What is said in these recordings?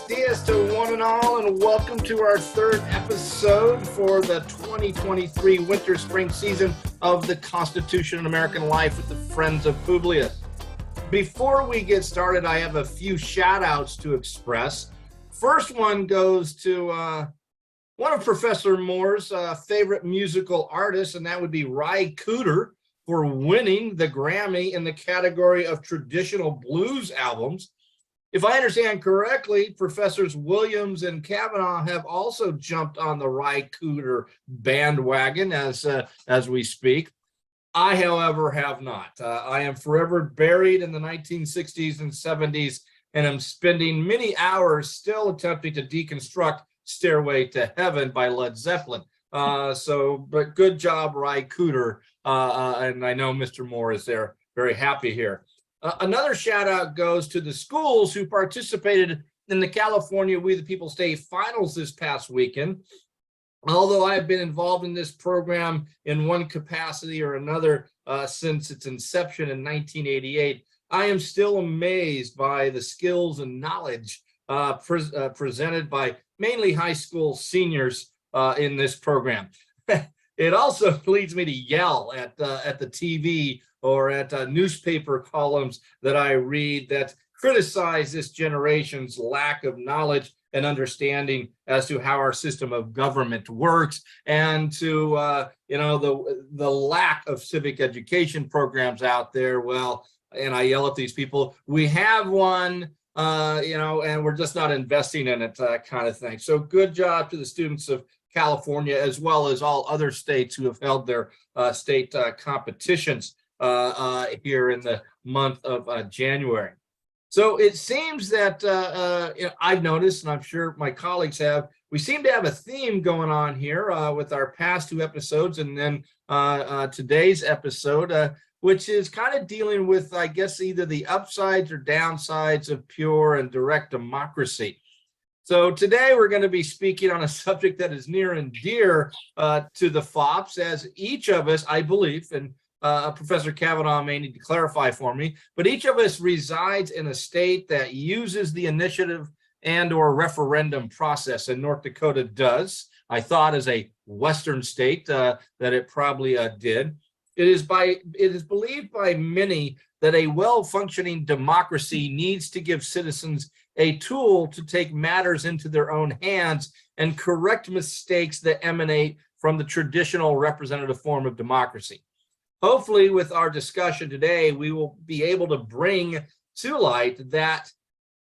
Dias to one and all, and welcome to our third episode for the 2023 winter-spring season of the Constitution and American Life with the Friends of Publius. Before we get started, I have a few shout-outs to express. First one goes to one of Professor Moore's favorite musical artists, and that would be Ry Cooder, for winning the Grammy in the category of traditional blues albums. If I understand correctly, Professors Williams and Kavanaugh have also jumped on the Ry Cooder bandwagon as we speak. I, however, have not. I am forever buried in the 1960s and 70s, and am spending many hours still attempting to deconstruct Stairway to Heaven by Led Zeppelin. But good job, Ry Cooder, and I know Mr. Moore is there, very happy here. Another shout out goes to the schools who participated in the California We the People State Finals this past weekend. Although I've been involved in this program in one capacity or another since its inception in 1988, I am still amazed by the skills and knowledge presented by mainly high school seniors in this program. It also leads me to yell at the TV or at newspaper columns that I read that criticize this generation's lack of knowledge and understanding as to how our system of government works, and to the lack of civic education programs out there. Well, and I yell at these people, we have one, and we're just not investing in it, kind of thing. So good job to the students of California, as well as all other states who have held their state competitions here in the month of January. So it seems that I've noticed, and I'm sure my colleagues have, we seem to have a theme going on here with our past two episodes and then today's episode, which is kind of dealing with, I guess, either the upsides or downsides of pure and direct democracy. So today we're going to be speaking on a subject that is near and dear to the FOPs, as each of us, I believe, and Professor Kavanaugh may need to clarify for me, but each of us resides in a state that uses the initiative and or referendum process, and North Dakota does. I thought as a Western state that it probably did. It is believed by many that a well-functioning democracy needs to give citizens a tool to take matters into their own hands and correct mistakes that emanate from the traditional representative form of democracy. Hopefully, with our discussion today, we will be able to bring to light that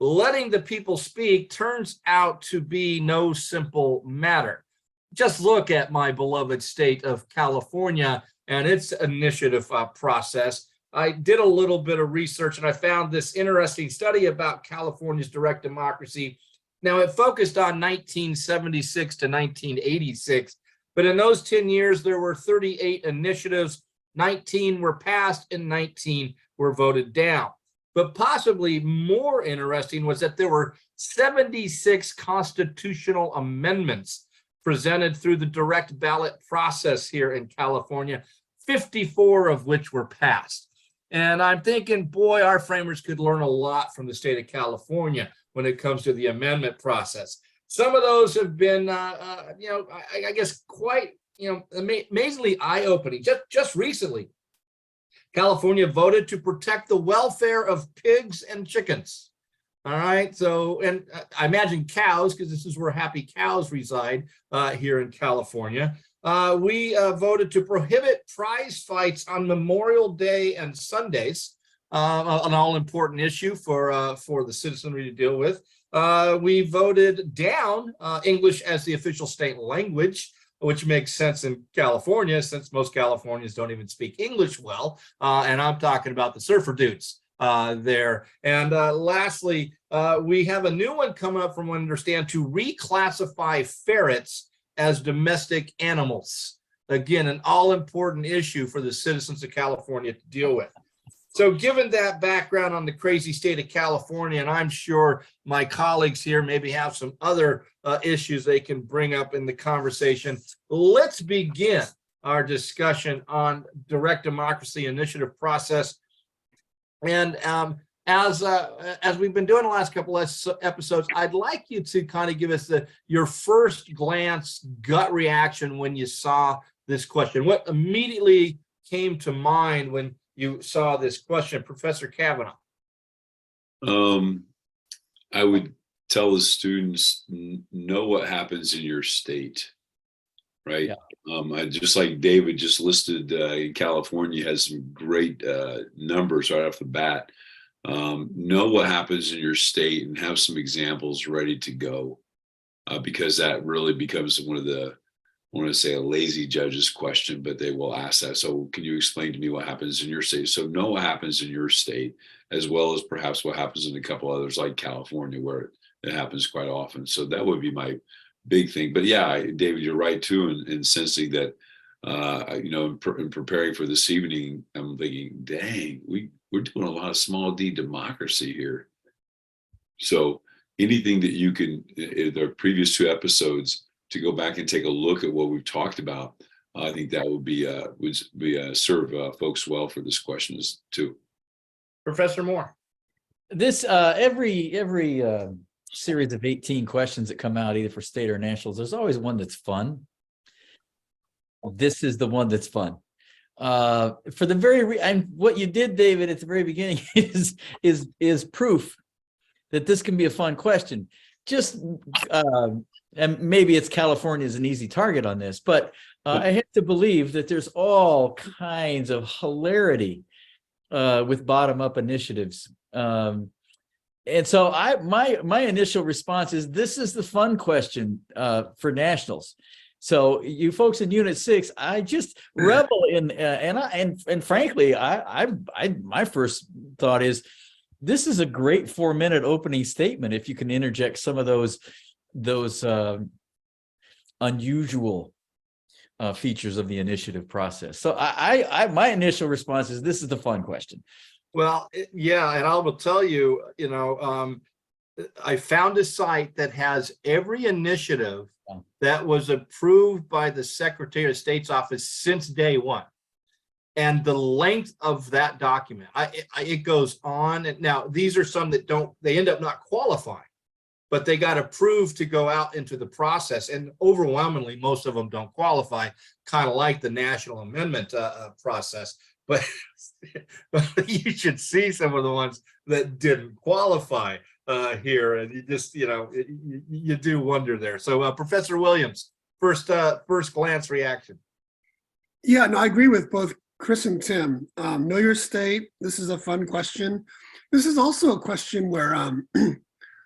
letting the people speak turns out to be no simple matter. Just look at my beloved state of California and its initiative process. I did a little bit of research and I found this interesting study about California's direct democracy. Now, it focused on 1976 to 1986, but in those 10 years, there were 38 initiatives. 19 were passed and 19 were voted down. But possibly more interesting was that there were 76 constitutional amendments presented through the direct ballot process here in California, 54 of which were passed. And I'm thinking, boy, our framers could learn a lot from the state of California when it comes to the amendment process. Some of those have been, I guess, quite, amazingly eye-opening. Just recently, California voted to protect the welfare of pigs and chickens. All right, so, and I imagine cows, because this is where happy cows reside here in California. We voted to prohibit prize fights on Memorial Day and Sundays, an all-important issue for the citizenry to deal with. We voted down English as the official state language, which makes sense in California, since most Californians don't even speak English well. And I'm talking about the surfer dudes there. And lastly, we have a new one coming up from what I understand to reclassify ferrets as domestic animals. Again, an all-important issue for the citizens of California to deal with. So given that background on the crazy state of California, and I'm sure my colleagues here maybe have some other issues they can bring up in the conversation, let's begin our discussion on direct democracy initiative process. And as we've been doing the last couple of episodes, I'd like you to kind of give us your first glance gut reaction when you saw this question. What immediately came to mind when you saw this question, Professor Kavanaugh? I would tell the students, know what happens in your state, right? Yeah. Just like David just listed, in California has some great numbers right off the bat. Know what happens in your state and have some examples ready to go, because that really becomes one of the, I want to say a lazy judge's question, but they will ask that. So can you explain to me what happens in your state? So know what happens in your state, as well as perhaps what happens in a couple others like California, where it happens quite often. So that would be my big thing. But yeah, David, you're right too, in sensing that, in preparing for this evening, I'm thinking, dang, we're doing a lot of small d democracy here. So anything that you can, in the previous two episodes, to go back and take a look at what we've talked about, I think that would serve folks well for this question too. Professor Moore. This every series of 18 questions that come out either for state or nationals, there's always one that's fun. This is the one that's fun. For the and what you did, David, at the very beginning is proof that this can be a fun question. Just and maybe it's California is an easy target on this, but I have to believe that there's all kinds of hilarity with bottom-up initiatives. And so my initial response is, this is the fun question for nationals. So you folks in Unit 6, I just revel in, and frankly, my first thought is, this is a great 4-minute opening statement if you can interject some of those unusual features of the initiative process. So my initial response is, this is the fun question. Well, yeah, and I will tell you, I found a site that has every initiative that was approved by the Secretary of State's office since day one. And the length of that document, it goes on. And now these are some that they end up not qualifying, but they got approved to go out into the process. And overwhelmingly, most of them don't qualify, kind of like the national amendment process. But you should see some of the ones that didn't qualify here, and you just, you do wonder there. So, Professor Williams, first glance reaction. Yeah, no, I agree with both Chris and Tim. Know your state. This is a fun question. This is also a question where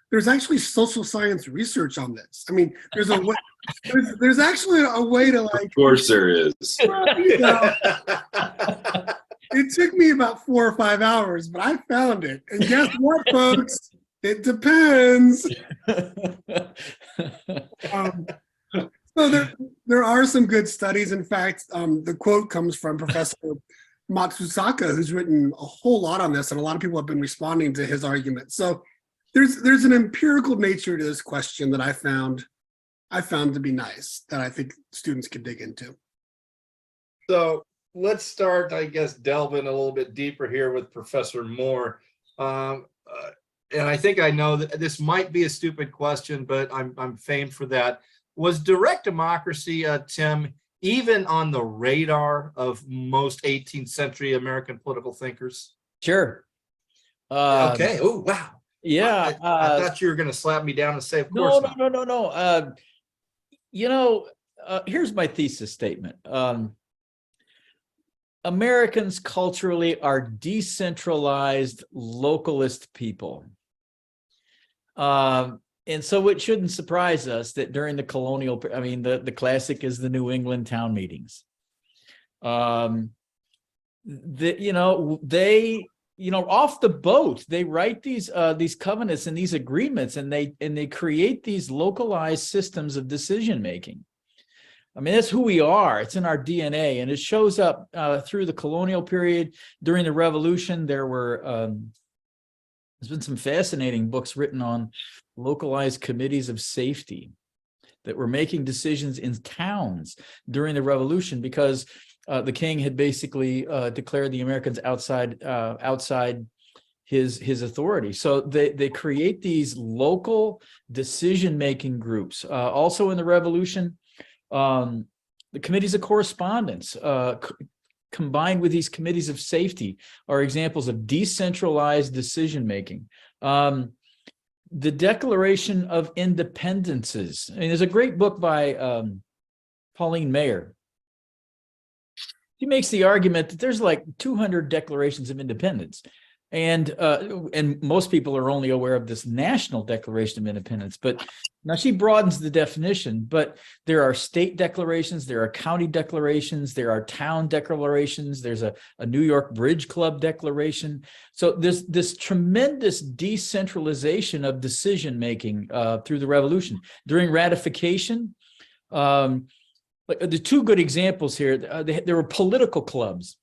there's actually social science research on this. I mean, there's a way, there's actually a way to, like. Of course, there is. It took me about 4 or 5 hours, but I found it. And guess what, folks? It depends. So there are some good studies. In fact, the quote comes from Professor Matsusaka, who's written a whole lot on this, and a lot of people have been responding to his argument. So there's an empirical nature to this question that I found to be nice, that I think students can dig into. So let's start, I guess, delving a little bit deeper here with Professor Moore. And I think I know that this might be a stupid question, but I'm famed for that. Was direct democracy, Tim, even on the radar of most 18th century American political thinkers? Sure. Okay. Oh, wow. Yeah. I thought you were going to slap me down and say, of course not. No. Here's my thesis statement. Americans culturally are decentralized, localist people. And so it shouldn't surprise us that during the colonial, the classic is the New England town meetings. Off the boat, they write these covenants and these agreements, and they create these localized systems of decision making. I mean, that's who we are. It's in our DNA, and it shows up through the colonial period. During the Revolution, there's been some fascinating books written on localized committees of safety that were making decisions in towns during the Revolution, because the king had basically declared the Americans outside his authority. So they create these local decision-making groups. Also in the revolution, the committees of correspondence combined with these committees of safety are examples of decentralized decision-making. The Declaration of Independences. I mean, there's a great book by Pauline Mayer. She makes the argument that there's like 200 declarations of independence. And most people are only aware of this National Declaration of Independence. But now she broadens the definition, but there are state declarations, there are county declarations, there are town declarations, there's a New York Bridge Club declaration. So there's this tremendous decentralization of decision-making through the revolution. During ratification, the two good examples here, there were political clubs.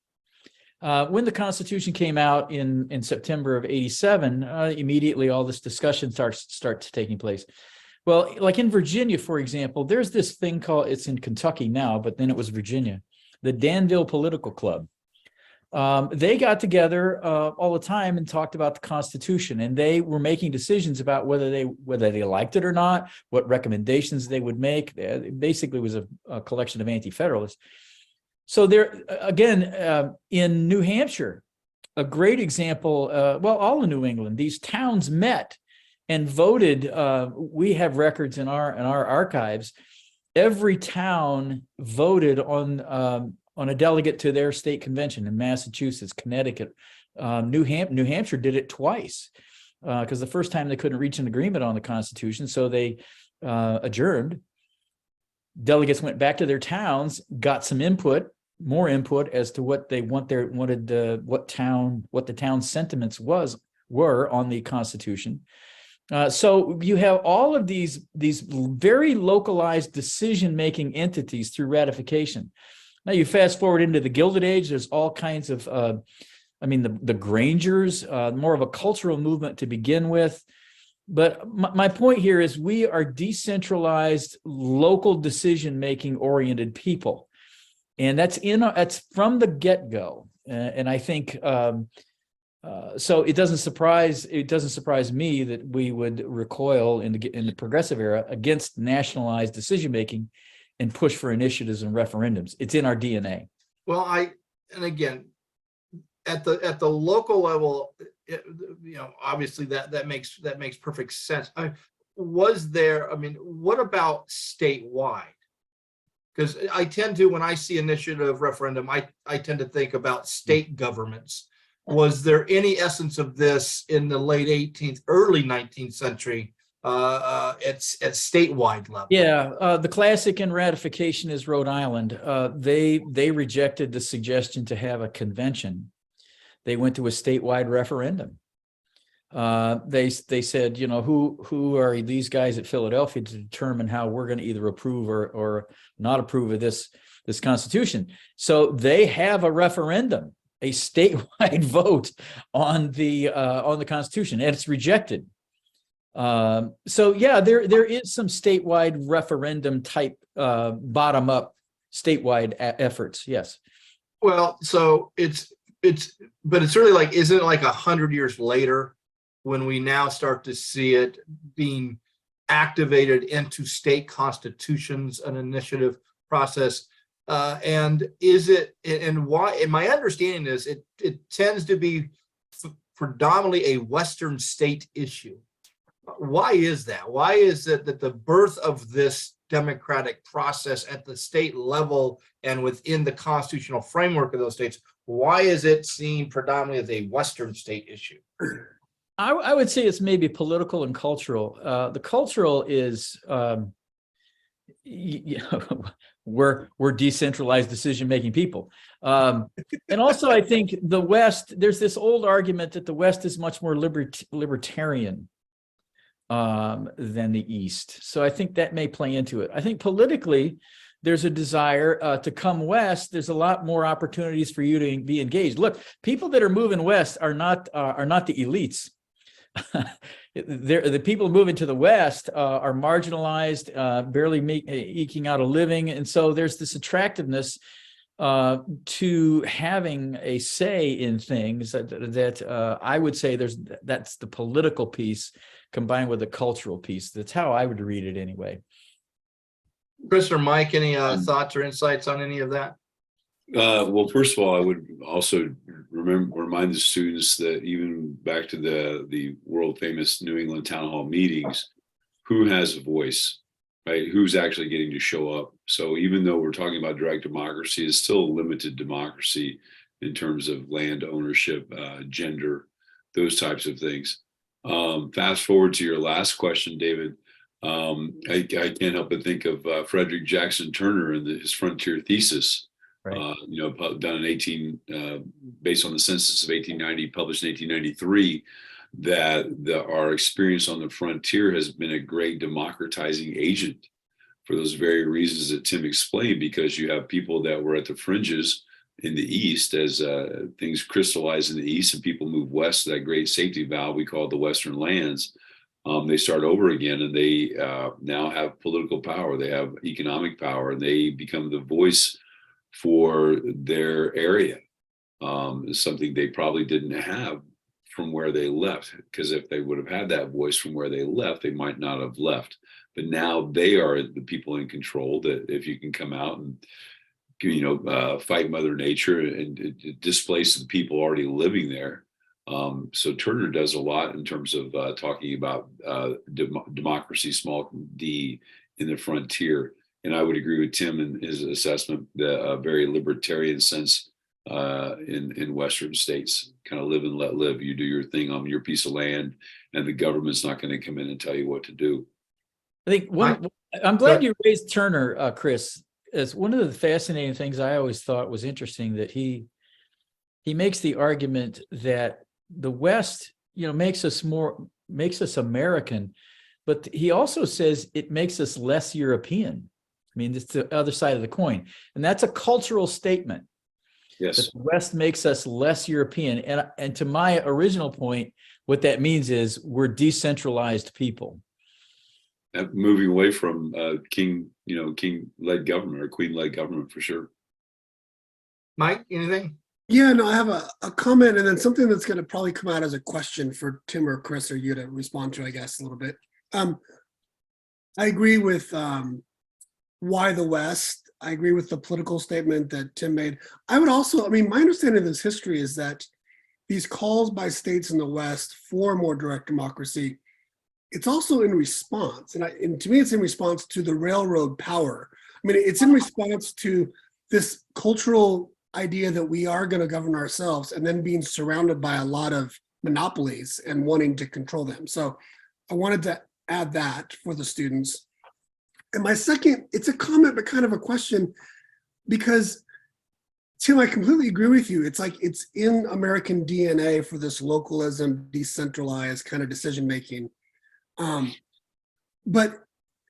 When the Constitution came out in September of '87, immediately all this discussion starts taking place. Well, like in Virginia, for example, there's this thing called, it's in Kentucky now, but then it was Virginia, the Danville Political Club. They got together all the time and talked about the Constitution, and they were making decisions about whether they liked it or not, what recommendations they would make. It basically was a collection of anti-federalists. So there, again, in New Hampshire, a great example, well, all in New England, these towns met and voted. We have records in our archives. Every town voted on a delegate to their state convention in Massachusetts, Connecticut. New Hampshire did it twice because the first time they couldn't reach an agreement on the Constitution, so they adjourned. Delegates went back to their towns, got some input, more input as to what they what the town's sentiments were on the Constitution. So you have all of these very localized decision-making entities through ratification. Now you fast forward into the Gilded Age, there's all kinds of, the Grangers, more of a cultural movement to begin with. But my point here is we are decentralized, local decision-making oriented people. And that's from the get-go. And I think, so it doesn't surprise me that we would recoil in the progressive era against nationalized decision-making and push for initiatives and referendums. It's in our DNA. Well, and again, at the local level, obviously that makes perfect sense. What about statewide? Because I tend to, when I see initiative referendum, I tend to think about state governments. Was there any essence of this in the late 18th, early 19th century at statewide level? Yeah, the classic in ratification is Rhode Island. They rejected the suggestion to have a convention. They went to a statewide referendum. They said, who are these guys at Philadelphia to determine how we're going to either approve or not approve of this Constitution? So they have a referendum, a statewide vote on the Constitution, and it's rejected. So yeah, there is some statewide referendum type bottom up statewide efforts. Yes. Well, so but it's really like, isn't it like 100 years later when we now start to see it being activated into state constitutions, an initiative process? And is it, and why? And my understanding is it tends to be predominantly a Western state issue. Why is that? Why is it that the birth of this democratic process at the state level and within the constitutional framework of those states, why is it seen predominantly as a Western state issue? I would say it's maybe political and cultural. The cultural is we're decentralized decision-making people. And also I think the West, there's this old argument that the West is much more libertarian than the East. So I think that may play into it. I think politically, there's a desire to come west. There's a lot more opportunities for you to be engaged. Look, people that are moving west are not the elites. The people moving to the West are marginalized, barely eking out a living. And so there's this attractiveness to having a say in things that I would say that's the political piece combined with the cultural piece. That's how I would read it anyway. Chris or Mike, any thoughts or insights on any of that? Well, first of all, I would also remind the students that even back to the world famous New England town hall meetings, who has a voice, right? Who's actually getting to show up? So even though we're talking about direct democracy, it's still limited democracy in terms of land ownership, gender, those types of things. Fast forward to your last question, David. I can't help but think of Frederick Jackson Turner and his frontier thesis. Right. Done in based on the census of 1890, published in 1893, that our experience on the frontier has been a great democratizing agent for those very reasons that Tim explained, because you have people that were at the fringes in the East as things crystallize in the East and people move west to that great safety valve we call the Western lands. They start over again, and they now have political power. They have economic power, and they become the voice for their area. Something they probably didn't have from where they left, because if they would have had that voice from where they left, they might not have left. But now they are the people in control. That if you can come out and fight Mother Nature and displace the people already living there. So Turner does a lot in terms of talking about democracy, small d, in the frontier. And I would agree with Tim in his assessment, the very libertarian sense in Western states, kind of live and let live. You do your thing on your piece of land, and the government's not going to come in and tell you what to do. I think I'm glad you raised Turner, Chris, as one of the fascinating things I always thought was interesting, that he makes the argument that the West, makes us American, but he also says it makes us less European. I mean, it's the other side of the coin. And that's a cultural statement. Yes. That the West makes us less European. And to my original point, what that means is we're decentralized people. Moving away from king-led government or queen-led government, for sure. Mike, anything? Yeah, no, I have a comment and then something that's going to probably come out as a question for Tim or Chris or you to respond to, I guess, a little bit. I agree with why the West. I agree with the political statement that Tim made. I would also, my understanding of this history is that these calls by states in the West for more direct democracy, it's also in response. And to me, it's in response to the railroad power. It's in response to this cultural idea that we are going to govern ourselves and then being surrounded by a lot of monopolies and wanting to control them. So I wanted to add that for the students. And my second, it's a comment, but kind of a question, because Tim, I completely agree with you. It's like it's in American DNA for this localism, decentralized kind of decision-making. But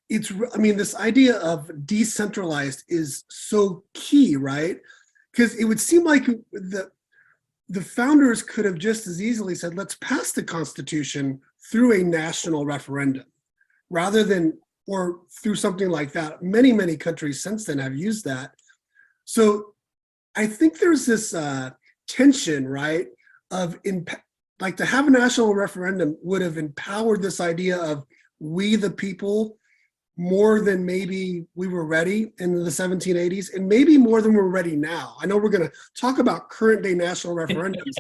this idea of decentralized is so key, right? Because it would seem like the founders could have just as easily said, let's pass the Constitution through a national referendum, rather than, or through something like that. Many, many countries since then have used that. So I think there's this tension, right, of to have a national referendum would have empowered this idea of we the people more than maybe we were ready in the 1780s, and maybe more than we're ready now. I know we're going to talk about current day national referendums.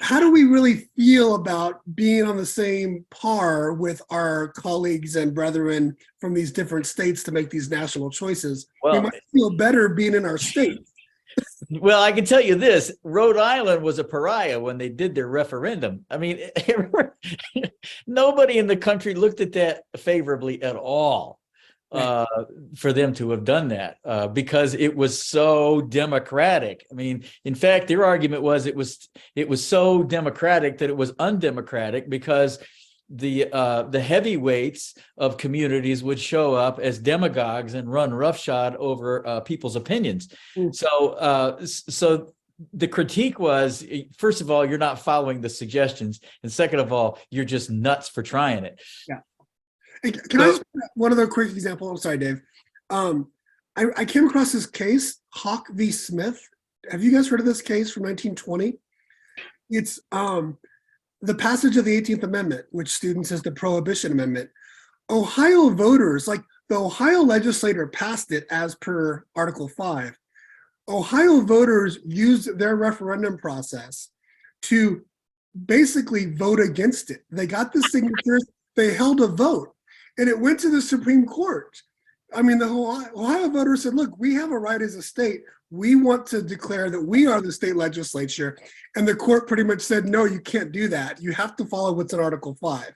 How do we really feel about being on the same par with our colleagues and brethren from these different states to make these national choices? Well, we might feel better being in our state. Well, I can tell you this, Rhode Island was a pariah when they did their referendum. Nobody in the country looked at that favorably at all, for them to have done that, because it was so democratic. In fact, their argument was it was so democratic that it was undemocratic, because the heavyweights of communities would show up as demagogues and run roughshod over people's opinions. So the critique was, first of all, you're not following the suggestions, and second of all, you're just nuts for trying it. Yeah. Can I just one other quick example? I'm sorry, Dave. I came across this case, Hawk v. Smith. Have you guys heard of this case from 1920? It's the passage of the 18th Amendment, which students as the Prohibition Amendment. Ohio voters, like the Ohio legislature passed it as per Article 5. Ohio voters used their referendum process to basically vote against it. They got the signatures, they held a vote, and it went to the Supreme Court. I mean, the Ohio voters said, look, we have a right as a state. We want to declare that we are the state legislature. And the court pretty much said, no, you can't do that. You have to follow what's in Article 5,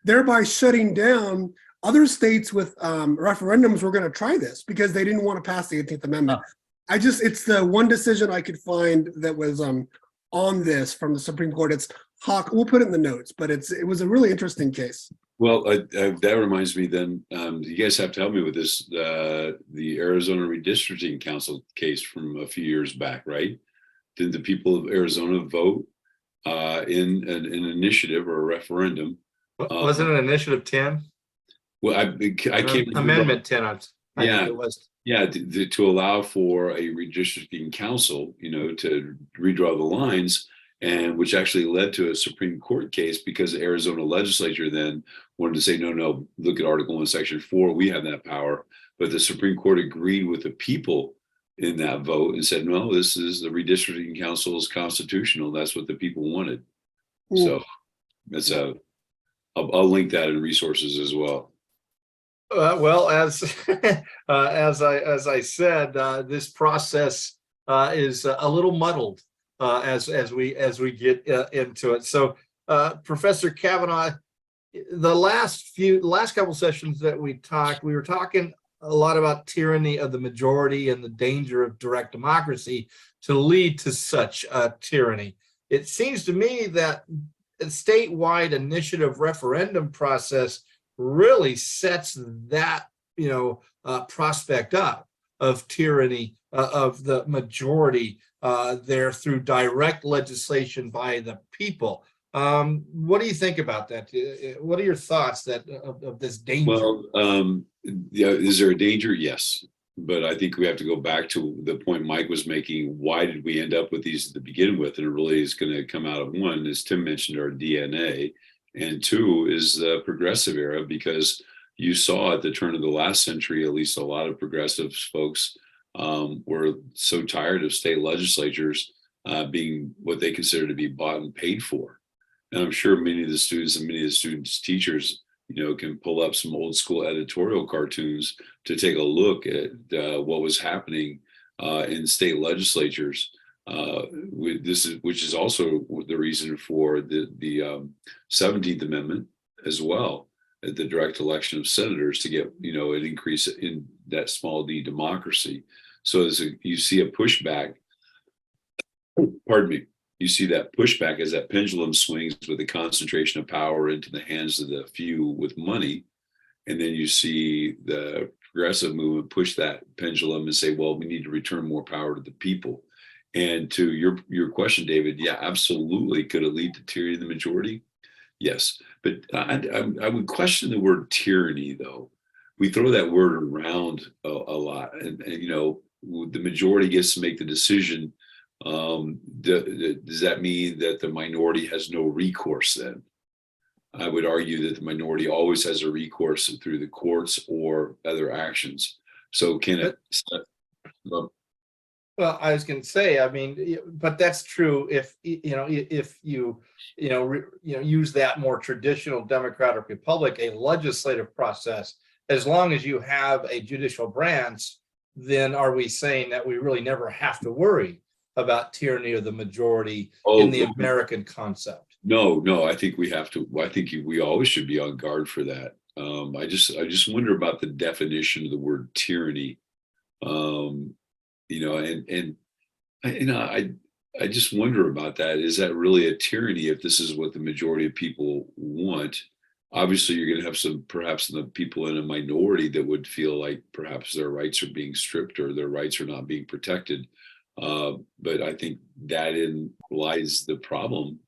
thereby shutting down other states with referendums were going to try this because they didn't want to pass the 18th Amendment. It's the one decision I could find that was on this from the Supreme Court. It's Hawk. We'll put it in the notes, but it was a really interesting case. Well, that reminds me then, you guys have to help me with this, the Arizona Redistricting Council case from a few years back, right? Did the people of Arizona vote in an initiative or a referendum? Wasn't it Initiative 10? Well, I can't remember. Amendment 10. I Yeah. think it was. Yeah, to allow for a redistricting council, to redraw the lines, and which actually led to a Supreme Court case because the Arizona legislature then wanted to say, no, look at Article 1, Section 4, we have that power. But the Supreme Court agreed with the people in that vote and said, no, this is the redistricting council is constitutional. That's what the people wanted. So that's I'll link that in resources as well. Well, as I said, this process is a little muddled as we get into it. So, Professor Kavanaugh, the last couple sessions that we were talking a lot about tyranny of the majority and the danger of direct democracy to lead to such tyranny. It seems to me that a statewide initiative referendum process really sets that prospect up of tyranny of the majority there through direct legislation by the people. What do you think about that? What are your thoughts of this danger? Well, is there a danger? Yes, but I think we have to go back to the point Mike was making. Why did we end up with these to begin with? And it really is going to come out of one, as Tim mentioned, our DNA. And two is the progressive era, because you saw at the turn of the last century, at least a lot of progressive folks were so tired of state legislatures being what they consider to be bought and paid for. And I'm sure many of the students and many of the students' teachers, can pull up some old school editorial cartoons to take a look at what was happening in state legislatures. Which is also the reason for the 17th Amendment as well, the direct election of senators to get an increase in that small d democracy. So you see a pushback. Pardon me. You see that pushback as that pendulum swings with the concentration of power into the hands of the few with money, and then you see the progressive movement push that pendulum and say, well, we need to return more power to the people. And to your question, David, yeah, absolutely. Could it lead to tyranny of the majority? Yes. But I would question the word tyranny, though. We throw that word around a lot. And the majority gets to make the decision. Does that mean that the minority has no recourse then? I would argue that the minority always has a recourse through the courts or other actions. So can it... Well, I was going to say, but that's true if you use that more traditional democratic republic, a legislative process. As long as you have a judicial branch, then are we saying that we really never have to worry about tyranny of the majority in the American concept? No, I think we have to. I think we always should be on guard for that. I just wonder about the definition of the word tyranny. I just wonder about that. Is that really a tyranny if this is what the majority of people want? Obviously, you're going to have perhaps the people in a minority that would feel like perhaps their rights are being stripped or their rights are not being protected. But I think that lies the problem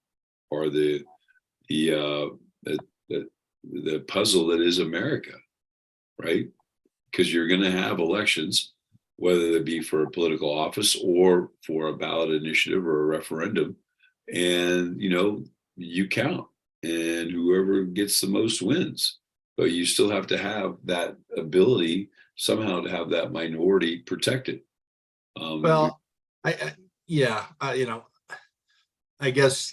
or the puzzle that is America, right? Because you're going to have elections whether it be for a political office or for a ballot initiative or a referendum. And, you count, and whoever gets the most wins. But you still have to have that ability somehow to have that minority protected. Well, I guess,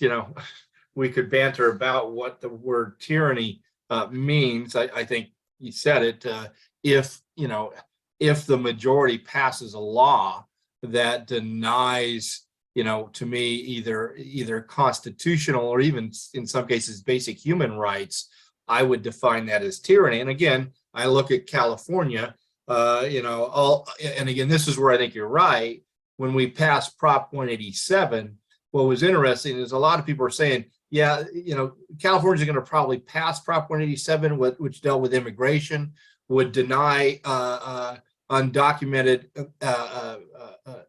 we could banter about what the word tyranny means. I think you said it. If the majority passes a law that denies, to me, either constitutional or even in some cases basic human rights, I would define that as tyranny. And again, I look at California, and again, this is where I think you're right. When we passed Prop 187, what was interesting is a lot of people are saying, yeah, California's going to probably pass Prop 187, which dealt with immigration, would deny undocumented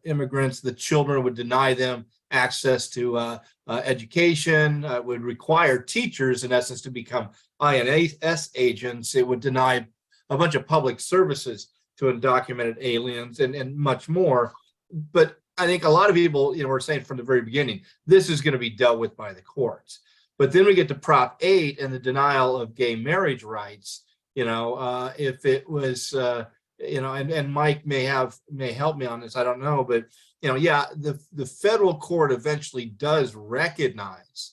immigrants, the children, would deny them access to education, would require teachers, in essence, to become INS agents. It would deny a bunch of public services to undocumented aliens and much more. But I think a lot of people, were saying from the very beginning, this is going to be dealt with by the courts. But then we get to Prop 8 and the denial of gay marriage rights. If it was, and Mike may help me on this, I don't know, but the federal court eventually does recognize,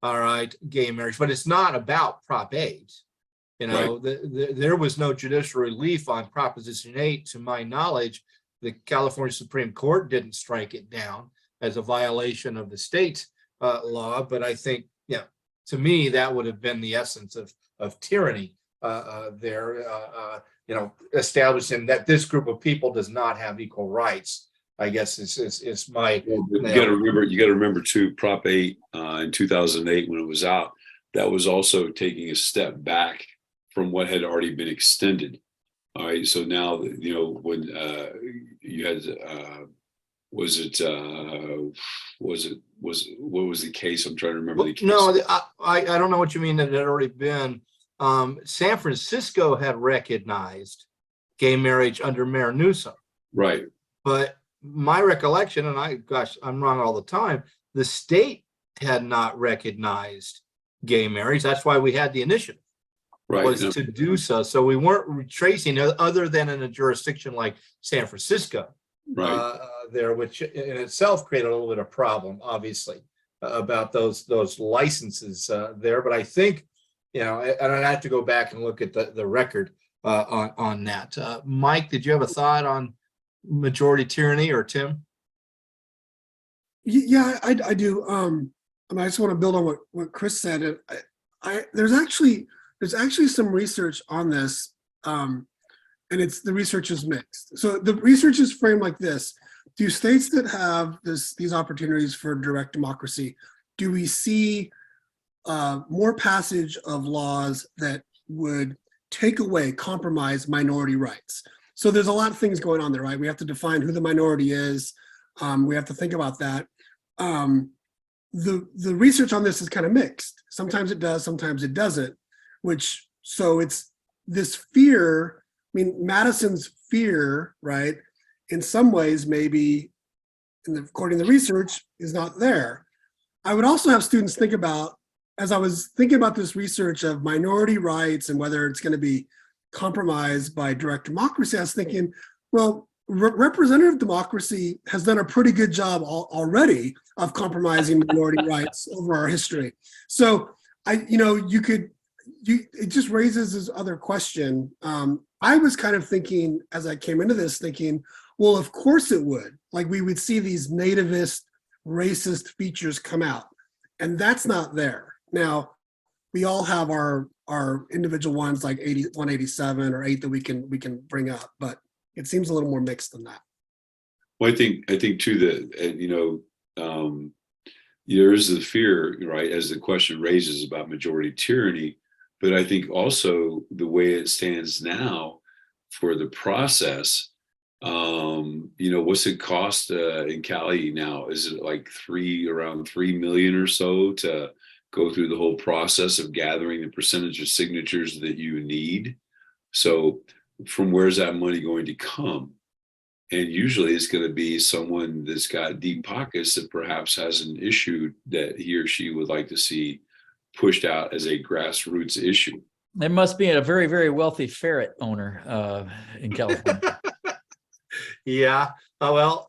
all right, gay marriage, but it's not about Prop 8. Right. There was no judicial relief on Proposition 8, to my knowledge. The California Supreme Court didn't strike it down as a violation of the state law, but I think, to me, that would have been the essence of tyranny there, establishing that this group of people does not have equal rights. I guess is my. You got to remember too, Prop 8 in 2008 when it was out, that was also taking a step back from what had already been extended. All right, so now when you had what was the case? I'm trying to remember the case. No, I don't know what you mean that it had already been. San Francisco had recognized gay marriage under Mayor Newsom. Right. But my recollection, and I'm wrong all the time, the state had not recognized gay marriage. That's why we had the initiative. Right. Was to do so. So we weren't retracing, other than in a jurisdiction like San Francisco, right, there, which in itself created a little bit of problem, obviously, about those licenses there. But I think, and I'd have to go back and look at the record on that. Mike, did you have a thought on majority tyranny, or Tim? Yeah, I do. I just want to build on what Chris said. There's actually some research on this, and the research is mixed. So the research is framed like this: do states that have these opportunities for direct democracy, do we see more passage of laws that would take away, compromise minority rights? So there's a lot of things going on there, right? We have to define who the minority is. We have to think about that. The research on this is kind of mixed. Sometimes it does, sometimes it doesn't. So it's this fear. I mean, Madison's fear, right? In some ways, maybe, according to the research, is not there. I would also have students think about, as I was thinking about this research of minority rights and whether it's going to be compromised by direct democracy, I was thinking, well, representative democracy has done a pretty good job already of compromising minority rights over our history. So it just raises this other question. I was kind of thinking, as I came into this, thinking, well, of course it would. Like, we would see these nativist, racist features come out, and that's not there. Now, we all have our individual ones like 187 or 8 that we can bring up, but it seems a little more mixed than that. Well, I think too that there is the fear, right, as the question raises about majority tyranny. But I think also the way it stands now for the process, what's it cost in Cali now? Is it like around 3 million or so to go through the whole process of gathering the percentage of signatures that you need? So from where's that money going to come? And usually it's going to be someone that's got deep pockets that perhaps has an issue that he or she would like to see pushed out as a grassroots issue. There must be a very, very wealthy ferret owner in California. Yeah. Well,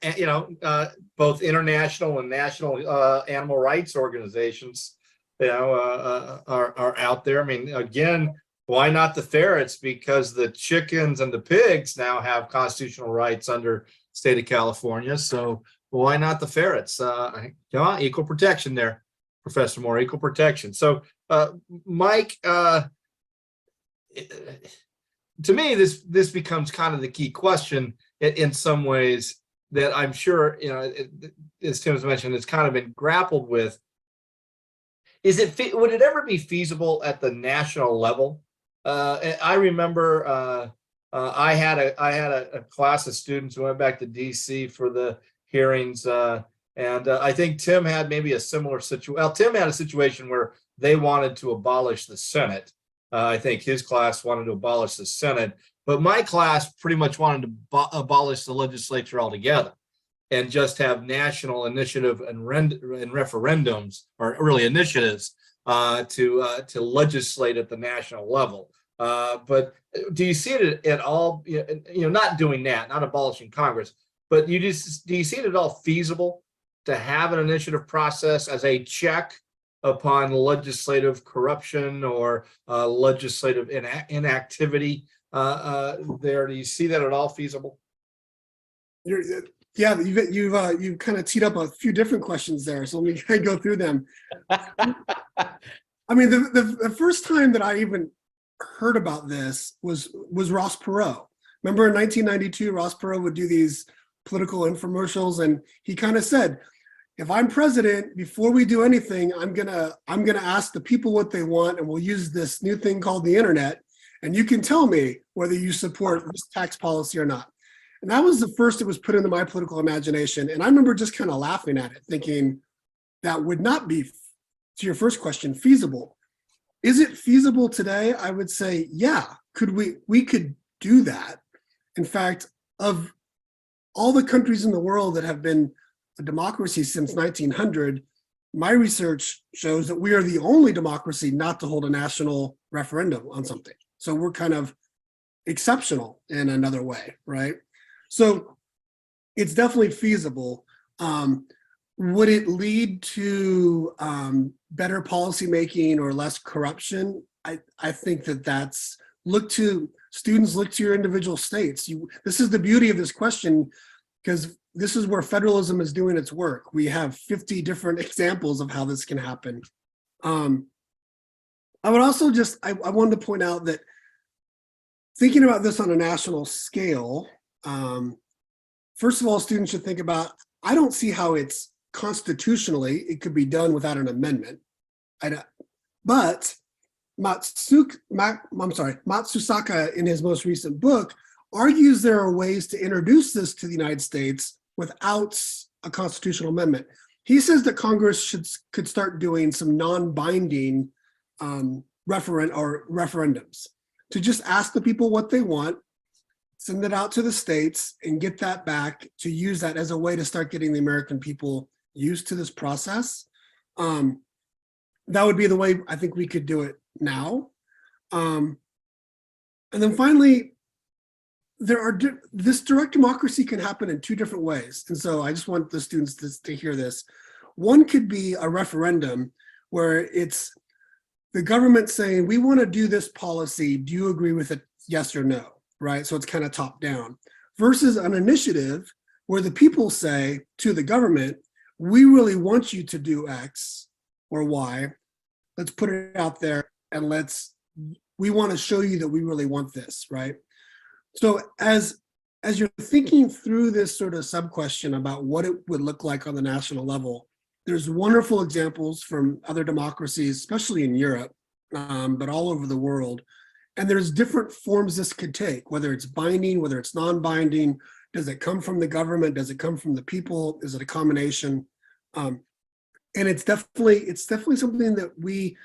both international and national animal rights organizations, are out there. I mean, again, why not the ferrets? Because the chickens and the pigs now have constitutional rights under state of California. So why not the ferrets? Equal protection there, Professor Moore, equal protection. So, Mike, to me, this becomes kind of the key question in some ways that I'm sure, as Tim's mentioned, it's kind of been grappled with. Would it ever be feasible at the national level? I remember I had a class of students who went back to DC for the hearings, and I think Tim had maybe a similar situation. Well, Tim had a situation where they wanted to abolish the Senate. I think his class wanted to abolish the Senate, but my class pretty much wanted to abolish the legislature altogether and just have national initiative and referendums, or really initiatives, to legislate at the national level. But do you see it at all? Not doing that, not abolishing Congress, but do you see it at all feasible to have an initiative process as a check upon legislative corruption or legislative inactivity? There, do you see that at all feasible? Yeah, you've kind of teed up a few different questions there, so let me go through them. I mean, the first time that I even heard about this was Ross Perot. Remember in 1992, Ross Perot would do these political infomercials, and he kind of said, if I'm president, before we do anything, I'm gonna ask the people what they want, and we'll use this new thing called the internet, and you can tell me whether you support this tax policy or not. And that was the first that was put into my political imagination. And I remember just kind of laughing at it, thinking that would not be, to your first question, feasible. Is it feasible today? I would say, yeah, we could do that. In fact, of all the countries in the world that have been a democracy since 1900, my research shows that we are the only democracy not to hold a national referendum on something. So we're kind of exceptional in another way, right? So it's definitely feasible. Would it lead to better policymaking or less corruption? I think that's students look to your individual states. This is the beauty of this question, because this is where federalism is doing its work. We have 50 different examples of how this can happen. I would also I wanted to point out that thinking about this on a national scale, first of all, students should think about, I don't see how it's constitutionally, it could be done without an amendment. But Matsusaka, in his most recent book, argues there are ways to introduce this to the United States without a constitutional amendment. He says that Congress could start doing some non-binding referendums to just ask the people what they want, send it out to the states, and get that back to use that as a way to start getting the American people used to this process. That would be the way I think we could do it now. And then finally, this direct democracy can happen in two different ways. And so I just want the students to hear this. One could be a referendum where it's the government saying, we want to do this policy. Do you agree with it? Yes or no, right? So it's kind of top down, versus an initiative where the people say to the government, we really want you to do X or Y. Let's put it out there and we want to show you that we really want this, right? So as you're thinking through this sort of sub-question about what it would look like on the national level, there's wonderful examples from other democracies, especially in Europe, but all over the world. And there's different forms this could take, whether it's binding, whether it's non-binding. Does it come from the government? Does it come from the people? Is it a combination? And it's definitely something that we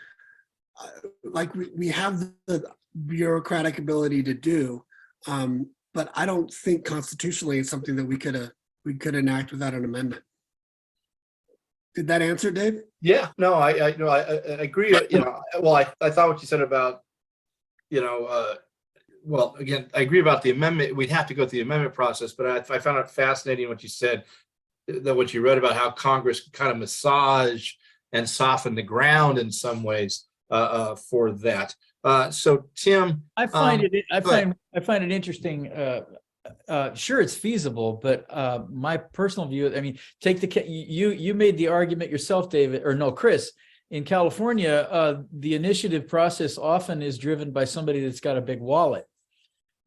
have the bureaucratic ability to do. but I don't think constitutionally it's something that we could enact without an amendment. Did that answer, Dave? Yeah, no, I agree. Well, I thought what you said about, well, again, I agree about the amendment. We'd have to go through the amendment process, but I found it fascinating what you said, that what you read about how Congress kind of massage and soften the ground in some ways for that. So Tim, I find it interesting. Sure, it's feasible, but my personal view, I mean, you made the argument yourself, David, or no, Chris. In California, the initiative process often is driven by somebody that's got a big wallet.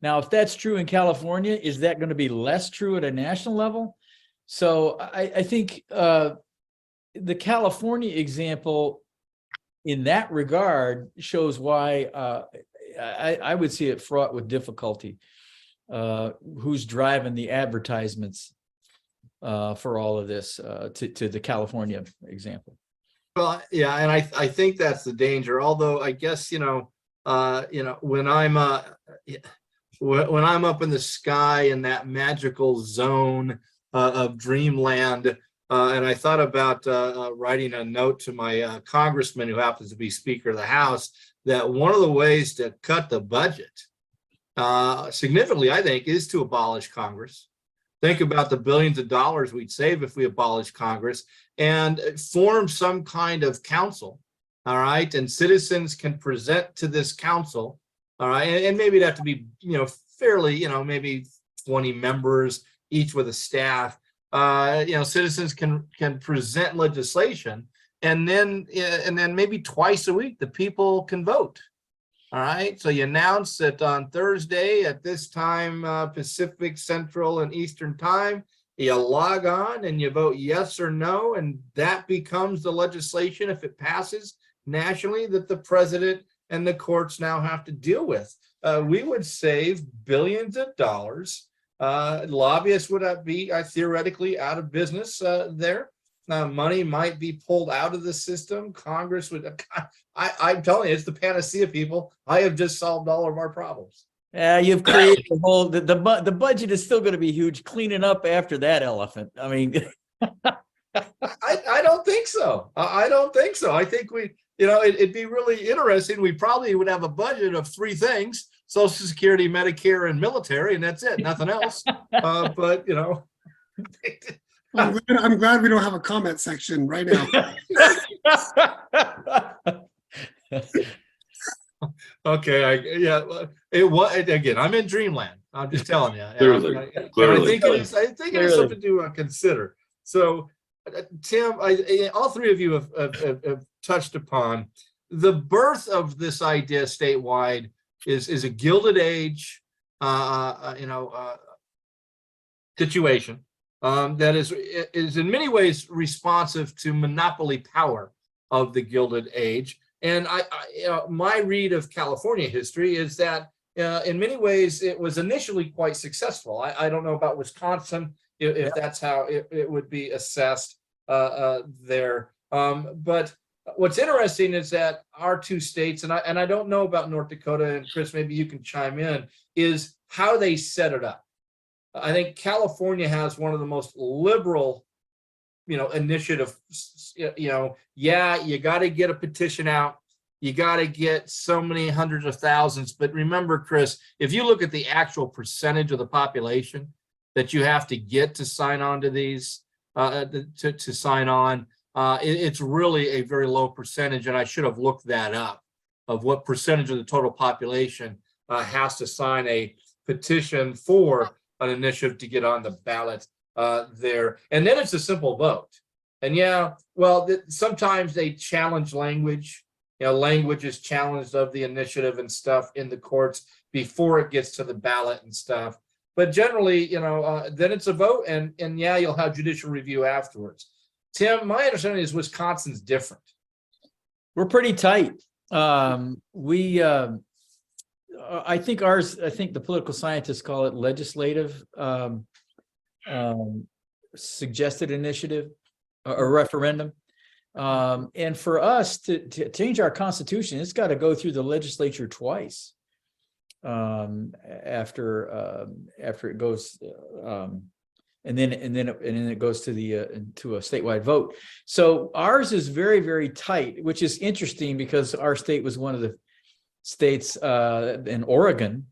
Now, if that's true in California, is that going to be less true at a national level? So I think the California example in that regard shows why I would see it fraught with difficulty. Who's driving the advertisements for all of this to the California example? well, yeah, and I think that's the danger. Although I guess when I'm up in the sky in that magical zone of dreamland, and I thought about writing a note to my congressman who happens to be Speaker of the House, that one of the ways to cut the budget significantly, I think, is to abolish Congress. Think about the billions of dollars we'd save if we abolish Congress and form some kind of council, all right? And citizens can present to this council, all right? And maybe it'd have to be, fairly, maybe 20 members, each with a staff. Citizens can present legislation, and then maybe twice a week the people can vote. All right, so you announce that on Thursday at this time, Pacific, Central, and Eastern time, you log on and you vote yes or no, and that becomes the legislation, if it passes nationally, that the president and the courts now have to deal with. We would save billions of dollars. Lobbyists would be theoretically out of business there. Money might be pulled out of the system. Congress would. I'm telling you, it's the panacea, people. I have just solved all of our problems. You've created the whole. The budget is still going to be huge. Cleaning up after that elephant. I mean, I don't think so. I don't think so. I think it'd be really interesting. We probably would have a budget of three things: Social Security, Medicare, and military, and that's it. Nothing else. But I'm glad we don't have a comment section right now. Okay, again, I'm in dreamland. I'm just telling you. Clearly. I think it is something to consider. So, Tim, all three of you have touched upon the birth of this idea statewide is a Gilded Age, situation. That is in many ways responsive to monopoly power of the Gilded Age. And my read of California history is that in many ways it was initially quite successful. I don't know about Wisconsin, if that's how it would be assessed there. But what's interesting is that our two states, and I don't know about North Dakota, and Chris, maybe you can chime in, is how they set it up. I think California has one of the most liberal, initiative. You got to get a petition out. You got to get so many hundreds of thousands. But remember, Chris, if you look at the actual percentage of the population that you have to get to sign on to these, to sign on, it's really a very low percentage. And I should have looked that up, of what percentage of the total population has to sign a petition for an initiative to get on the ballot there. And then it's a simple vote. And sometimes they challenge language. Language is challenged of the initiative and stuff in the courts before it gets to the ballot and stuff. But generally, then it's a vote, and you'll have judicial review afterwards. Tim, my understanding is Wisconsin's different. We're pretty tight. I think the political scientists call it legislative suggested initiative or referendum. And for us to change our constitution, it's got to go through the legislature twice. after it goes, and then it goes to to a statewide vote. So ours is very, very tight, which is interesting because our state was one of the states in Oregon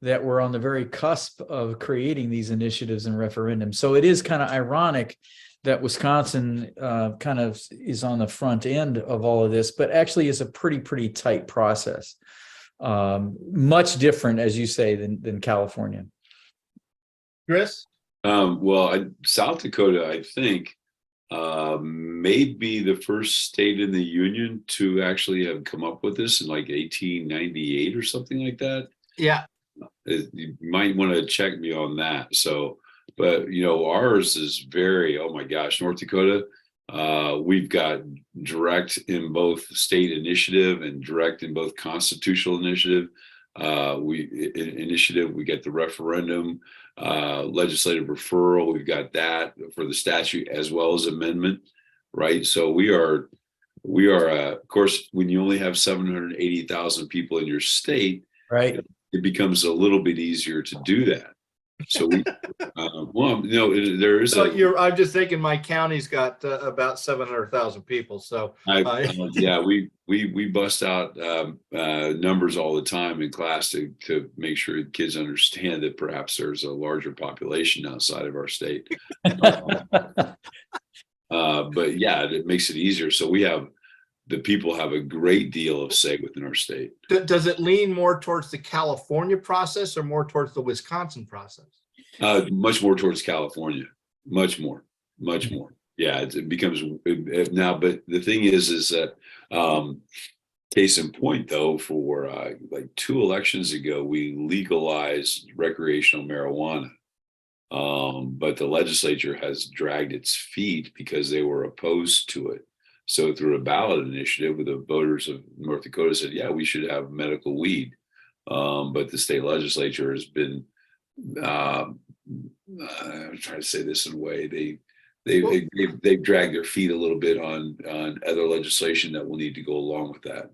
that were on the very cusp of creating these initiatives and referendums. So it is kind of ironic that Wisconsin kind of is on the front end of all of this, but actually is a pretty tight process. Much different, as you say, than California. Chris? Well, South Dakota, I think, may be the first state in the union to actually have come up with this in like 1898 or something like that. Yeah. You might want to check me on that. So, but ours is very, oh my gosh, North Dakota, we've got direct in both state initiative and direct in both constitutional initiative. We get the referendum, legislative referral. We've got that for the statute as well as amendment, right? So we are, of course, when you only have 780,000 people in your state, right, it becomes a little bit easier to do that. So we, there is. So I'm just thinking my county's got about 700,000 people. So yeah, we bust out numbers all the time in class to make sure kids understand that perhaps there's a larger population outside of our state. But yeah, it makes it easier. So the people have a great deal of say within our state. Does it lean more towards the California process or more towards the Wisconsin process? Much more towards California. Much more. Yeah, it becomes now. But the thing is that case in point, though, for like 2 elections ago, we legalized recreational marijuana. But the legislature has dragged its feet because they were opposed to it. So through a ballot initiative, with the voters of North Dakota said, yeah, we should have medical weed. But the state legislature has been, I'm trying to say this in a way, they've dragged their feet a little bit on other legislation that will need to go along with that.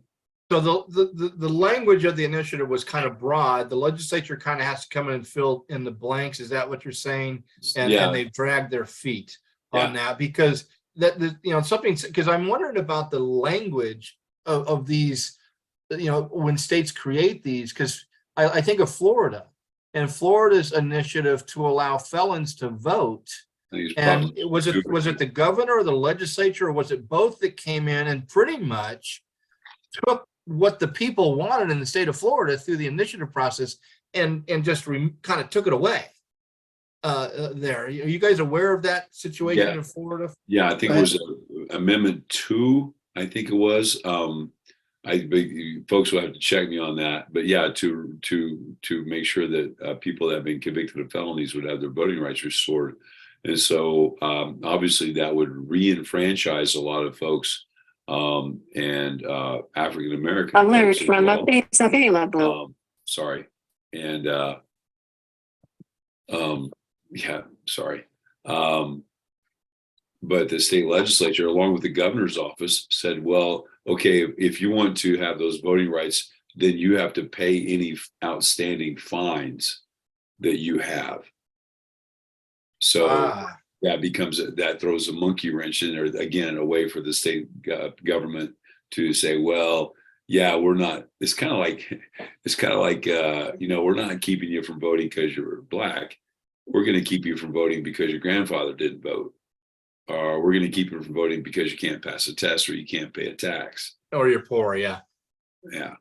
So the language of the initiative was kind of broad. The legislature kind of has to come in and fill in the blanks. Is that what you're saying? And they've dragged their feet on that because because I'm wondering about the language of these, when states create these, because I think of Florida and Florida's initiative to allow felons to vote. And was it the governor or the legislature, or was it both that came in and pretty much took what the people wanted in the state of Florida through the initiative process and just kind of took it away? There, are you guys aware of that situation in Florida? Yeah, I think it was Amendment 2. I think it was. Folks will have to check me on that. But yeah, to make sure that people that have been convicted of felonies would have their voting rights restored. And so obviously that would re-enfranchise a lot of folks and African American. Alert from updates available. Sorry. And yeah, sorry. But the state legislature, along with the governor's office, said, well, okay, if you want to have those voting rights, then you have to pay any outstanding fines that you have. So that throws a monkey wrench in there, again, a way for the state government to say, well, yeah, we're not, it's kind of like, we're not keeping you from voting because you're Black. We're going to keep you from voting because your grandfather didn't vote. Or we're going to keep you from voting because you can't pass a test or you can't pay a tax. Or you're poor, yeah. Yeah.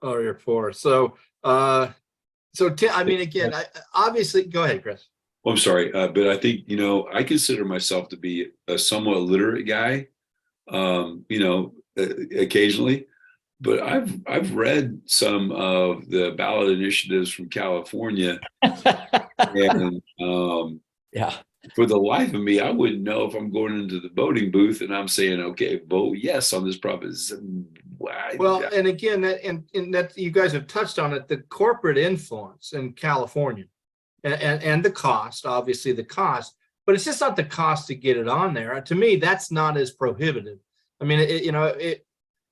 Or you're poor. So, I mean, again, obviously, go ahead, Chris. Well, I'm sorry, but I think, I consider myself to be a somewhat literate guy, occasionally. But I've read some of the ballot initiatives from California, and for the life of me, I wouldn't know if I'm going into the voting booth and I'm saying, okay, vote yes on this proposition. Well, and again, that you guys have touched on it, the corporate influence in California, and the cost, obviously the cost, but it's just not the cost to get it on there. To me, that's not as prohibitive. I mean,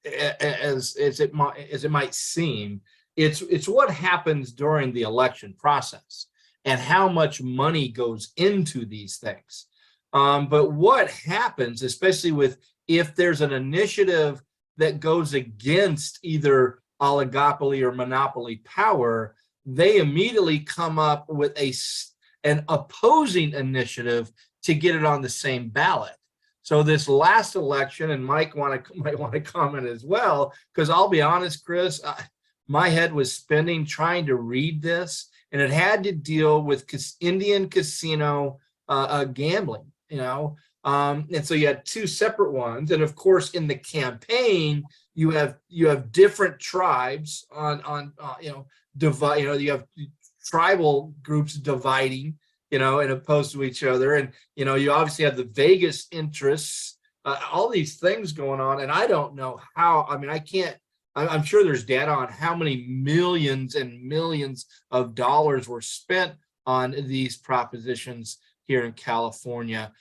as it might seem, It's what happens during the election process and how much money goes into these things. But what happens, especially with if there's an initiative that goes against either oligopoly or monopoly power, they immediately come up with an opposing initiative to get it on the same ballot. So this last election, and Mike might want to comment as well, because I'll be honest, Chris, my head was spinning trying to read this, and it had to deal with Indian casino gambling, and so you had two separate ones, and of course in the campaign you have different tribes divide. You have tribal groups dividing, and opposed to each other, and you obviously have the Vegas interests, all these things going on, and I don't know how. I mean, I can't. I'm sure there's data on how many millions and millions of dollars were spent on these propositions here in California,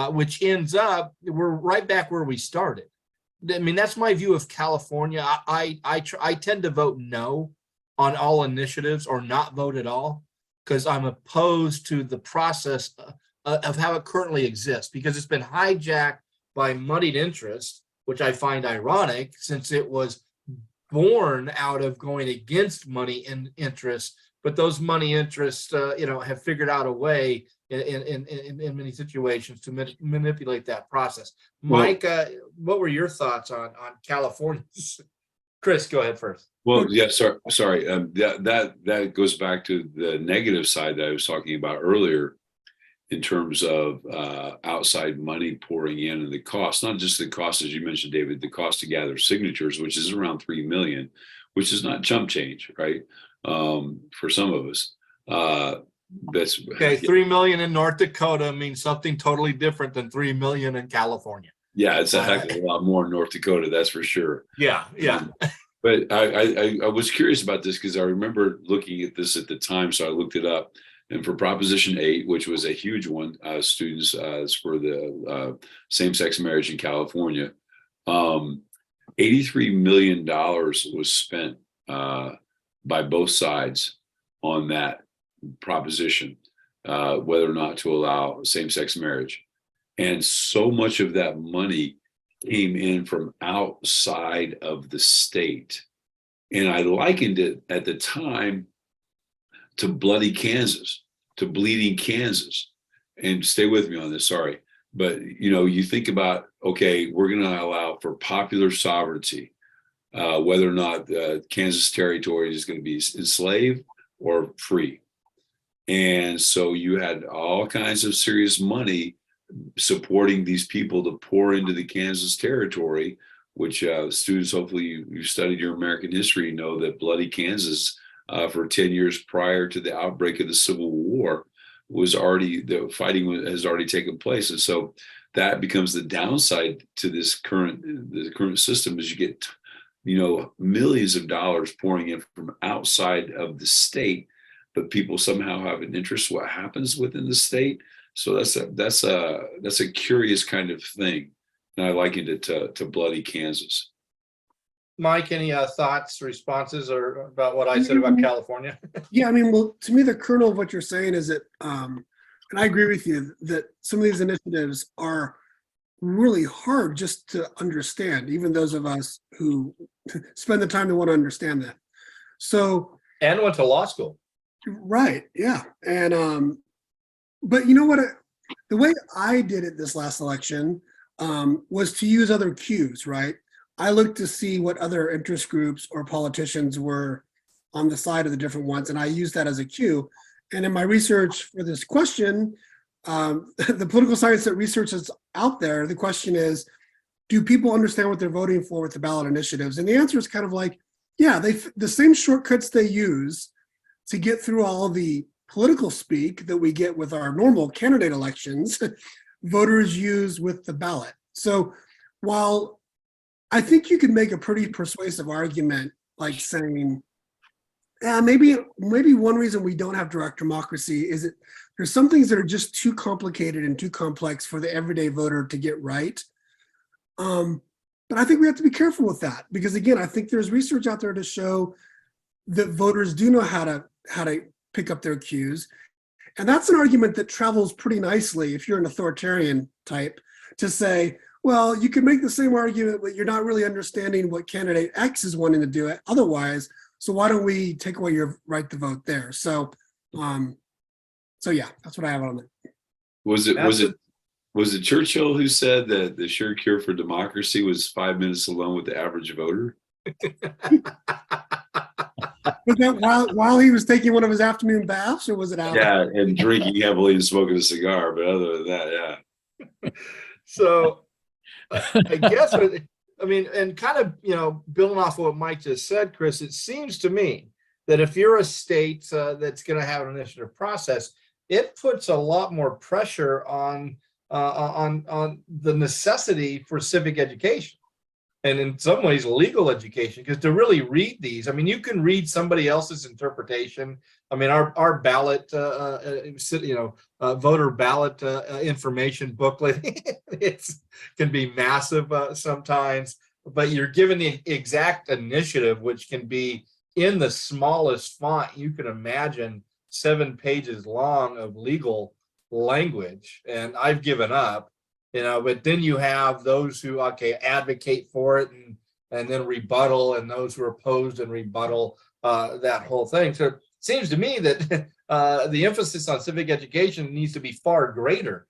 which ends up, we're right back where we started. I mean, that's my view of California. I tend to vote no on all initiatives or not vote at all because I'm opposed to the process of how it currently exists, because it's been hijacked by moneyed interest, which I find ironic since it was born out of going against money and interest, but those money interests, have figured out a way in many situations to manipulate that process. Mike, what were your thoughts on California? Chris, go ahead first. Well, yeah, sorry. That goes back to the negative side that I was talking about earlier, in terms of outside money pouring in, and the cost, not just the cost, as you mentioned, David, the cost to gather signatures, which is around 3 million, which is not chump change, right? For some of us. That's okay. 3 million in North Dakota means something totally different than 3 million in California. Yeah, it's a heck of a lot more in North Dakota, that's for sure. Yeah. But I was curious about this because I remember looking at this at the time, so I looked it up. And for Proposition 8, which was a huge one, students, for the same-sex marriage in California, $83 million was spent by both sides on that proposition, whether or not to allow same-sex marriage. And so much of that money came in from outside of the state. And I likened it at the time to bloody Kansas, to bleeding Kansas. And stay with me on this, sorry. But, you think about, okay, we're going to allow for popular sovereignty, whether or not Kansas territory is going to be enslaved or free. And so you had all kinds of serious money supporting these people to pour into the Kansas territory, which students, hopefully you studied your American history, know that bloody Kansas, for 10 years prior to the outbreak of the Civil War, the fighting has already taken place. And so that becomes the downside to the current system, is you get, millions of dollars pouring in from outside of the state, but people somehow have an interest in what happens within the state. So that's a curious kind of thing. And I likened it to bloody Kansas. Mike, any thoughts, responses, or about what I said about California? Yeah, I mean, well, to me, the kernel of what you're saying is that, and I agree with you, that some of these initiatives are really hard just to understand, even those of us who spend the time to want to understand that. So, and went to law school. Right, yeah. And, but you know what, the way I did it this last election was to use other cues, right? I looked to see what other interest groups or politicians were on the side of the different ones, and I used that as a cue. And in my research for this question, the political science that researches out there, the question is, do people understand what they're voting for with the ballot initiatives? And the answer is kind of like, yeah, the same shortcuts they use to get through all the political speak that we get with our normal candidate elections, voters use with the ballot. So while I think you could make a pretty persuasive argument, like saying, maybe one reason we don't have direct democracy is that there's some things that are just too complicated and too complex for the everyday voter to get right. But I think we have to be careful with that, because again, I think there's research out there to show that voters do know how to pick up their cues. And that's an argument that travels pretty nicely if you're an authoritarian type to say, well, you can make the same argument, but you're not really understanding what candidate X is wanting to do it otherwise. So why don't we take away your right to vote there? So yeah, that's what I have on that. Was it Churchill who said that the sure cure for democracy was 5 minutes alone with the average voter? Was that while he was taking one of his afternoon baths, or was it out? Yeah, and drinking heavily and smoking a cigar. But other than that, yeah. So I guess, I mean, and kind of, building off of what Mike just said, Chris, it seems to me that if you're a state that's going to have an initiative process, it puts a lot more pressure on the necessity for civic education. And in some ways, legal education, because to really read these, I mean, you can read somebody else's interpretation. I mean, our ballot, voter ballot information booklet, it can be massive sometimes, but you're given the exact initiative, which can be in the smallest font you can imagine, 7 pages long of legal language. And I've given up. But then you have those who, advocate for it and then rebuttal, and those who are opposed and rebuttal that whole thing. So it seems to me that the emphasis on civic education needs to be far greater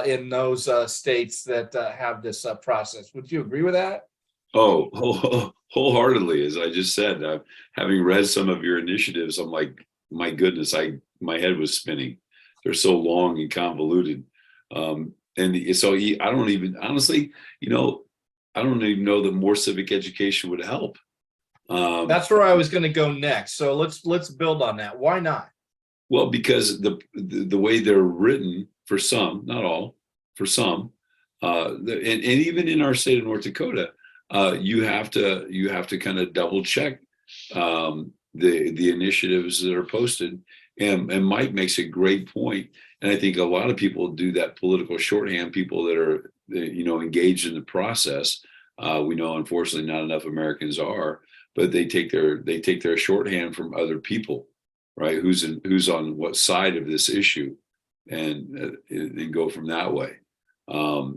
in those states that have this process. Would you agree with that? Oh, wholeheartly. As I just said, having read some of your initiatives, I'm like, my goodness, my head was spinning. They're so long and convoluted. And so I don't even, honestly, I don't even know that more civic education would help. That's where I was going to go next. So let's build on that. Why not? Well, because the way they're written, for some, not all, for some, and even in our state of North Dakota, you have to kind of double check the initiatives that are posted. And Mike makes a great point. And I think a lot of people do that political shorthand, people that are, engaged in the process. We know, unfortunately, not enough Americans are, but they take their shorthand from other people, right? Who's on what side of this issue, and go from that way.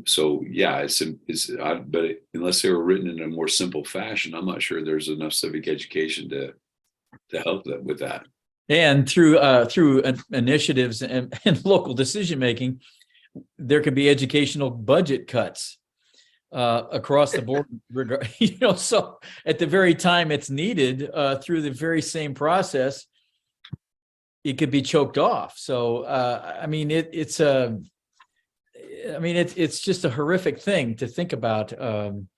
So yeah, but unless they were written in a more simple fashion, I'm not sure there's enough civic education to help them with that. And through initiatives and local decision making, there could be educational budget cuts across the board. So at the very time it's needed, through the very same process, it could be choked off. So it's just a horrific thing to think about. I'm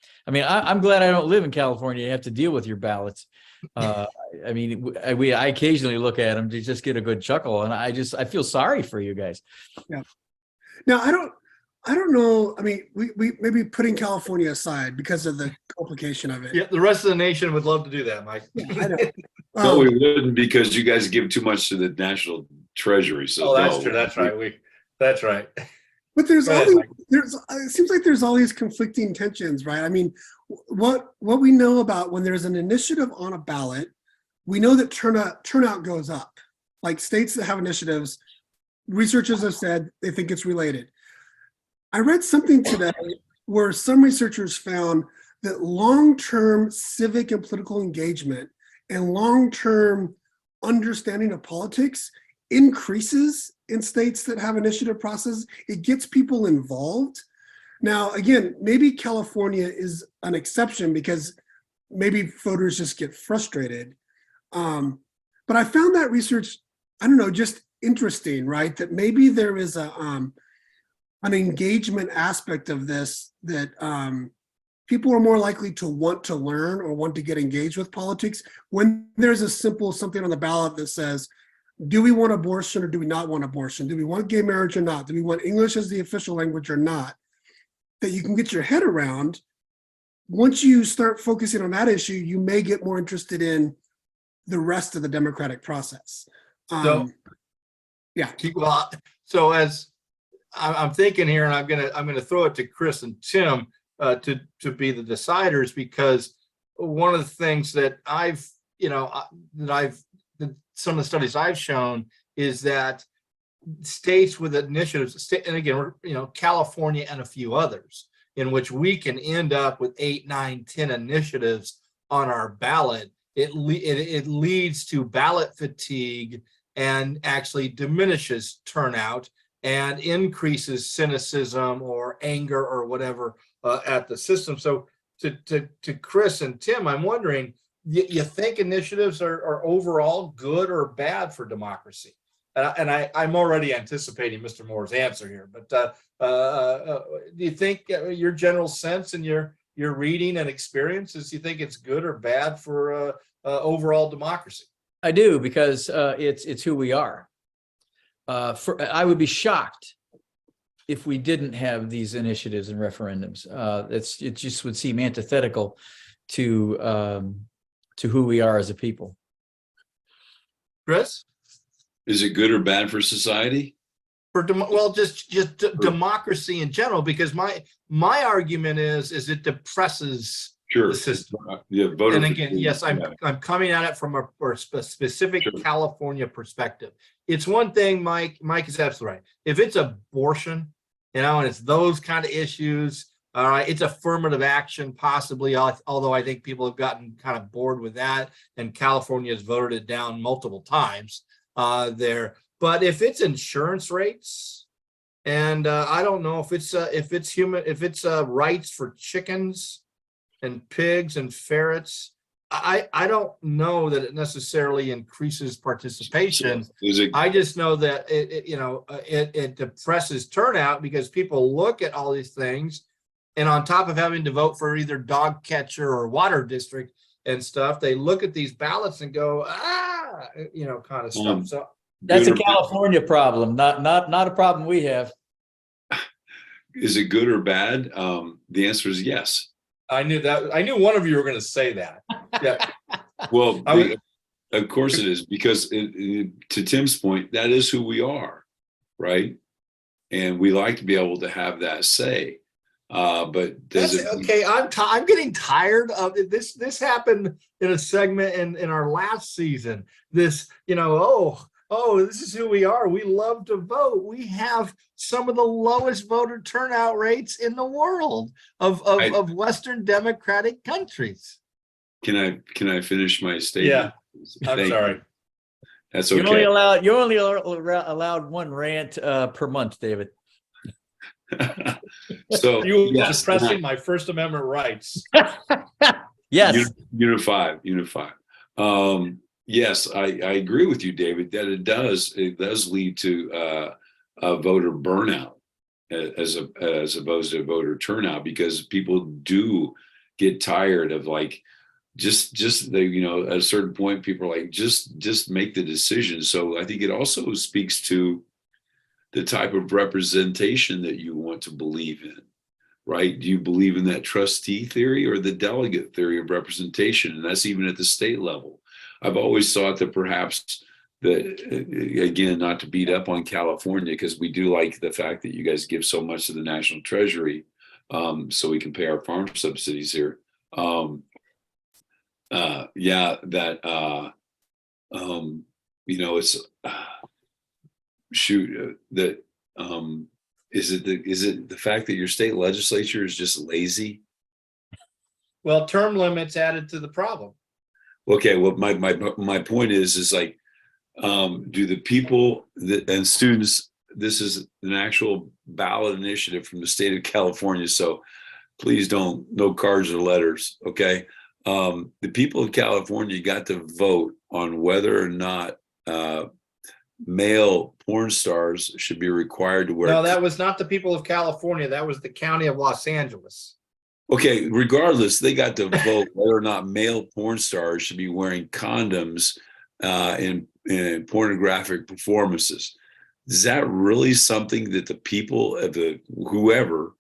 glad I don't live in California. You have to deal with your ballots. I occasionally look at them to just get a good chuckle, and I feel sorry for you guys. Yeah. Now I don't know. I mean, we maybe putting California aside because of the complication of it. Yeah, the rest of the nation would love to do that, Mike. Yeah, I know. No, we wouldn't, because you guys give too much to the national treasury. So that's true. That's right. That's right. But it seems like there's all these conflicting tensions, right? I mean, what we know about when there's an initiative on a ballot, we know that turnout goes up. Like states that have initiatives, researchers have said they think it's related. I read something today where some researchers found that long-term civic and political engagement and long-term understanding of politics increases in states that have initiative processes. It gets people involved. Now, again, maybe California is an exception because maybe voters just get frustrated. But I found that research, I don't know, just interesting, right? That maybe there is an engagement aspect of this that people are more likely to want to learn or want to get engaged with politics when there's a simple something on the ballot that says, do we want abortion or do we not want abortion? Do we want gay marriage or not? Do we want English as the official language or not? That you can get your head around. Once you start focusing on that issue, you may get more interested in the rest of the democratic process. So as I'm thinking here, and I'm gonna throw it to Chris and Tim to be the deciders, because one of the things that I've some of the studies I've shown is that states with initiatives, and again, California and a few others, in which we can end up with 8, 9, 10 initiatives on our ballot, it leads to ballot fatigue and actually diminishes turnout and increases cynicism or anger or whatever at the system. So to Chris and Tim, I'm wondering, you think initiatives are overall good or bad for democracy? And I'm already anticipating Mr. Moore's answer here, but do you think your general sense and your reading and experiences, you think it's good or bad for overall democracy? I do, because it's who we are. I would be shocked if we didn't have these initiatives and referendums. It just would seem antithetical to who we are as a people. Chris? Is it good or bad for society? Just democracy in general, because my argument is it depresses the system. Yeah, and again, yes, I'm coming at it from a specific California perspective. It's one thing, Mike is absolutely right. If it's abortion, and it's those kind of issues, all right, it's affirmative action possibly, although I think people have gotten kind of bored with that, and California has voted it down multiple times there. But if it's insurance rates, and I don't know if it's rights for chickens and pigs and ferrets, I don't know that it necessarily increases participation. I just know that it depresses turnout, because people look at all these things, and on top of having to vote for either dog catcher or water district and stuff, they look at these ballots and go, kind of stuff. So that's a California problem, not a problem we have. Is it good or bad? The answer is yes. I knew that. I knew one of you were going to say that. Yeah. Well, of course it is, because to Tim's point, that is who we are, right? And we like to be able to have that say. But does it? Okay, I'm getting tired of it. This happened in a segment in our last season. This, this is who we are. We love to vote. We have some of the lowest voter turnout rates in the world of Western democratic countries. Can I finish my statement? Yeah, I'm sorry. That's okay. You're only allowed one rant per month, David. So you were suppressing my First Amendment rights. Yes. Unit 5. Yes, I agree with you, David, that it does lead to voter burnout as opposed to voter turnout, because people do get tired of at a certain point, people are like, just make the decision. So I think it also speaks to the type of representation that you want to believe in, right? Do you believe in that trustee theory or the delegate theory of representation? And that's even at the state level. I've always thought that perhaps that, again, not to beat up on California, because we do like the fact that you guys give so much to the National Treasury, so we can pay our farm subsidies here. It's is it the fact that your state legislature is just lazy? Well, term limits added to the problem. Okay, well, my point is like, do the people and students, this is an actual ballot initiative from the state of California, so please no cards or letters, okay? The people of California got to vote on whether or not male porn stars should be required to wear. No, that was not the people of California. That was the county of Los Angeles. Okay, regardless, they got to vote whether or not male porn stars should be wearing condoms in pornographic performances. Is that really something that the people of whoever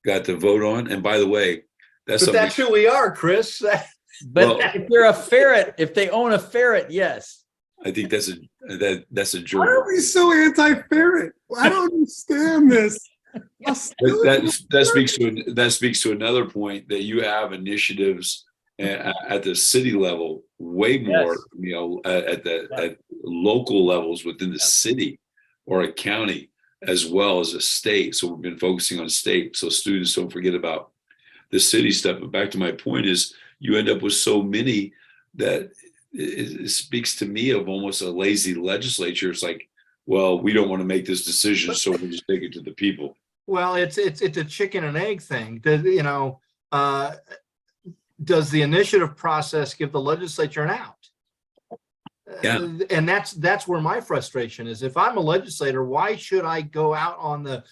got to vote on? And by the way, that's who we are, Chris. But if you're a ferret, if they own a ferret, yes. I think that's a joke. Why are we so anti-ferret? I don't understand this. That speaks to another point, that you have initiatives at the city level way more, Yes. at local levels within the city or a county as well as a state. So we've been focusing on state. So students don't forget about the city stuff. But back to my point is you end up with so many that it speaks to me of almost a lazy legislature. It's like, well, we don't want to make this decision, so we'll just take it to the people. Well, it's a chicken and egg thing. Does the initiative process give the legislature an out? Yeah. And that's where my frustration is. If I'm a legislator, why should I go out on the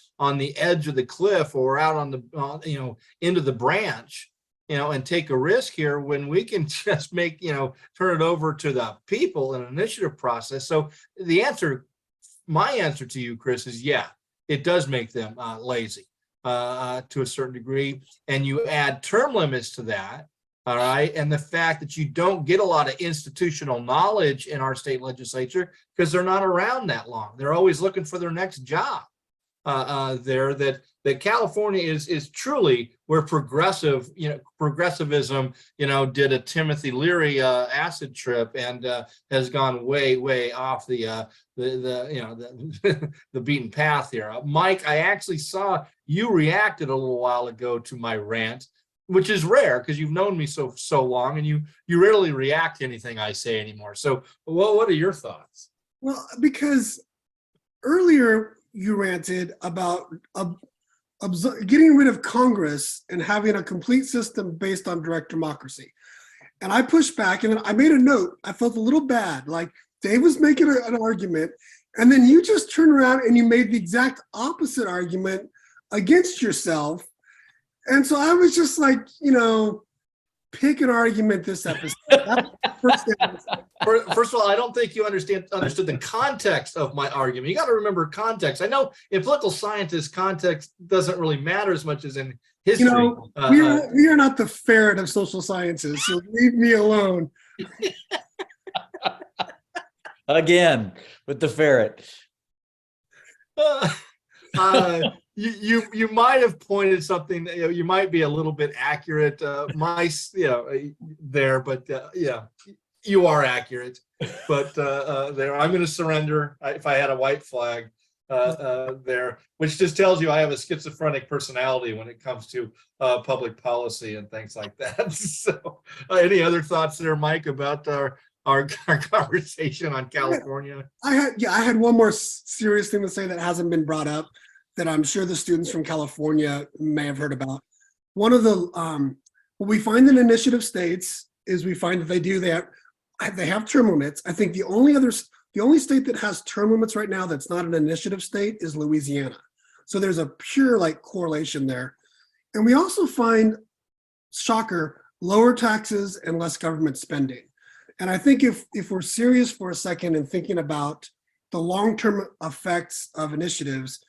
edge of the cliff or out on the into the branch, and take a risk here when we can just turn it over to the people in an initiative process? So my answer to you, Chris, is yeah, it does make them lazy to a certain degree. And you add term limits to that. All right. And the fact that you don't get a lot of institutional knowledge in our state legislature because they're not around that long. They're always looking for their next job that California is truly where progressivism, did a Timothy Leary acid trip and has gone way off the beaten path here. Mike, I actually saw you reacted a little while ago to my rant, which is rare because you've known me so long and you rarely react to anything I say anymore. So what are your thoughts? Well, because earlier you ranted about getting rid of Congress and having a complete system based on direct democracy. And I pushed back and then I made a note. I felt a little bad, like Dave was making an argument and then you just turned around and you made the exact opposite argument against yourself. And so I was just like, pick an argument this episode. First of all, I don't think you understood the context of my argument. You got to remember context. I know in political scientists, context doesn't really matter as much as in history. We are not the ferret of social sciences, so leave me alone. Again, with the ferret. You might have pointed something. You might be a little bit accurate, there, but you are accurate. But there, I'm going to surrender. If I had a white flag there, which just tells you I have a schizophrenic personality when it comes to public policy and things like that. So, any other thoughts there, Mike, about our conversation on California? I had one more serious thing to say that hasn't been brought up, that I'm sure the students from California may have heard about. One of the, what we find in initiative states is we find that they have term limits. I think the only state that has term limits right now that's not an initiative state is Louisiana. So there's a pure correlation there. And we also find, shocker, lower taxes and less government spending. And I think if we're serious for a second and thinking about the long-term effects of initiatives,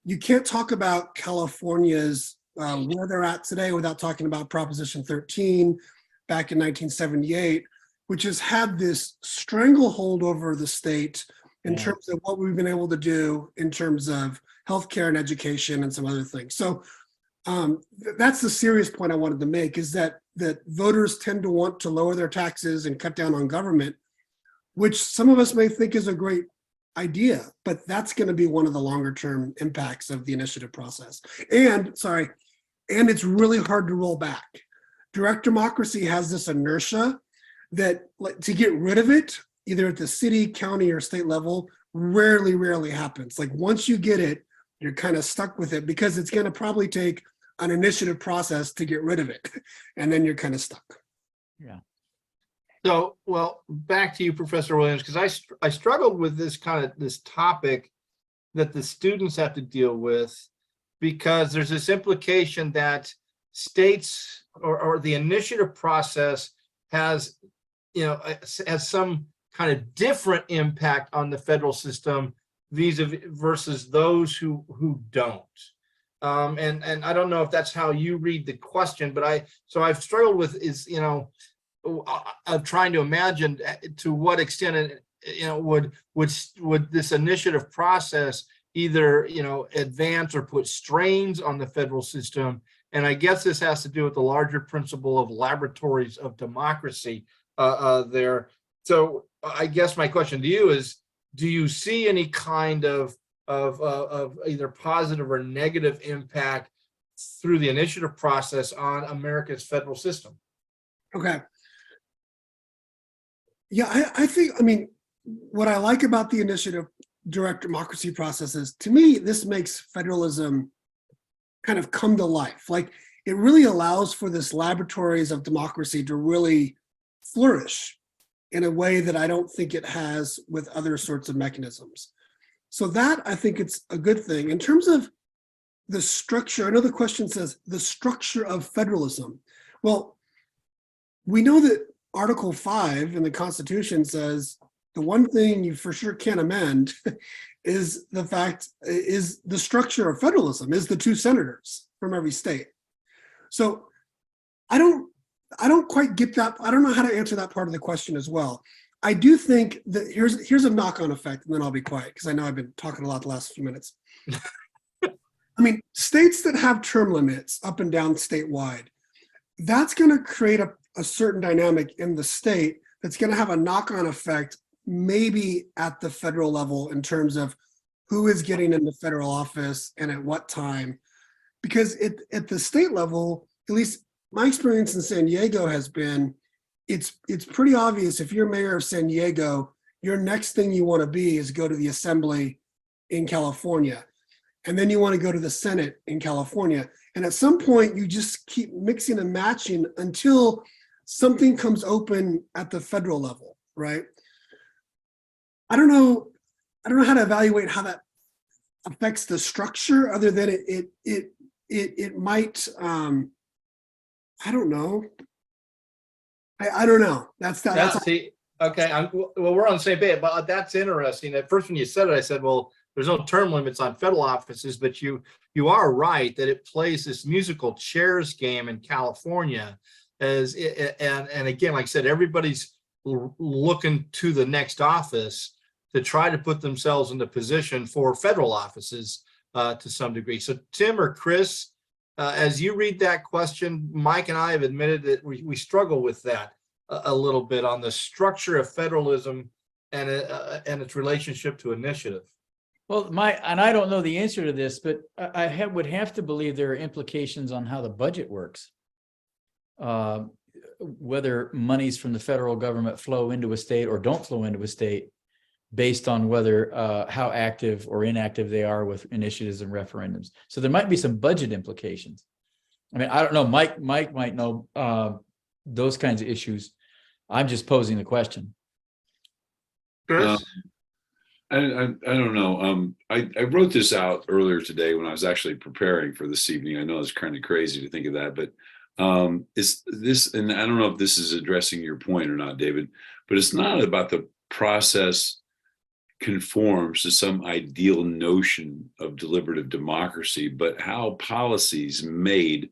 you can't talk about California's where they're at today without talking about Proposition 13 back in 1978, which has had this stranglehold over the state in terms of what we've been able to do in terms of healthcare and education and some other things. So that's the serious point I wanted to make, is that voters tend to want to lower their taxes and cut down on government, which some of us may think is a great idea, but that's going to be one of the longer term impacts of the initiative process. And it's really hard to roll back. Direct democracy has this inertia that to get rid of it, either at the city, county, or state level, rarely happens. Like once you get it, you're kind of stuck with it because it's going to probably take an initiative process to get rid of it. And then you're kind of stuck. Yeah. So, well, back to you, Professor Williams, because I struggled with this topic that the students have to deal with, because there's this implication that states or the initiative process has some kind of different impact on the federal system versus those who don't. And I don't know if that's how you read the question, but I've struggled with of trying to imagine to what extent would this initiative process either advance or put strains on the federal system. And I guess this has to do with the larger principle of laboratories of democracy there. So I guess my question to you is, do you see any kind of either positive or negative impact through the initiative process on America's federal system? Okay. Yeah, I think, I mean, what I like about the initiative direct democracy process is, to me, this makes federalism kind of come to life. Like, it really allows for this laboratories of democracy to really flourish in a way that I don't think it has with other sorts of mechanisms. So that, I think it's a good thing. In terms of the structure, I know the question says the structure of federalism. Well, we know that Article 5 in the Constitution says the one thing you for sure can't amend is the structure of federalism, is the 2 senators from every state. So I don't quite get that. I don't know how to answer that part of the question as well. I do think that here's a knock-on effect, and then I'll be quiet because I know I've been talking a lot the last few minutes. I mean, states that have term limits up and down statewide, that's going to create a certain dynamic in the state that's going to have a knock-on effect, maybe at the federal level, in terms of who is getting into federal office and at what time. Because at the state level, at least my experience in San Diego has been, it's pretty obvious if you're mayor of San Diego, your next thing you want to be is go to the assembly in California. And then you want to go to the Senate in California. And at some point, you just keep mixing and matching until something comes open at the federal level, right? I don't know how to evaluate how that affects the structure, other than it might, I don't know. I don't know. That's okay. Well, we're on the same page, but that's interesting. At first, when you said it, I said, well, there's no term limits on federal offices, but you are right that it plays this musical chairs game in California, and again, like I said, everybody's looking to the next office to try to put themselves in the position for federal offices to some degree. So Tim or Chris, as you read that question, Mike and I have admitted that we struggle with that a little bit on the structure of federalism and its relationship to initiative. Well, and I don't know the answer to this, but I would have to believe there are implications on how the budget works. Whether monies from the federal government flow into a state or don't flow into a state, based on whether how active or inactive they are with initiatives and referendums. So there might be some budget implications. I mean, I don't know. Mike might know those kinds of issues. I'm just posing the question. Chris? I don't know. I wrote this out earlier today when I was actually preparing for this evening. I know it's kind of crazy to think of that, but it's this, and I don't know if this is addressing your point or not, David, but it's not about the process conforms to some ideal notion of deliberative democracy, but how policies made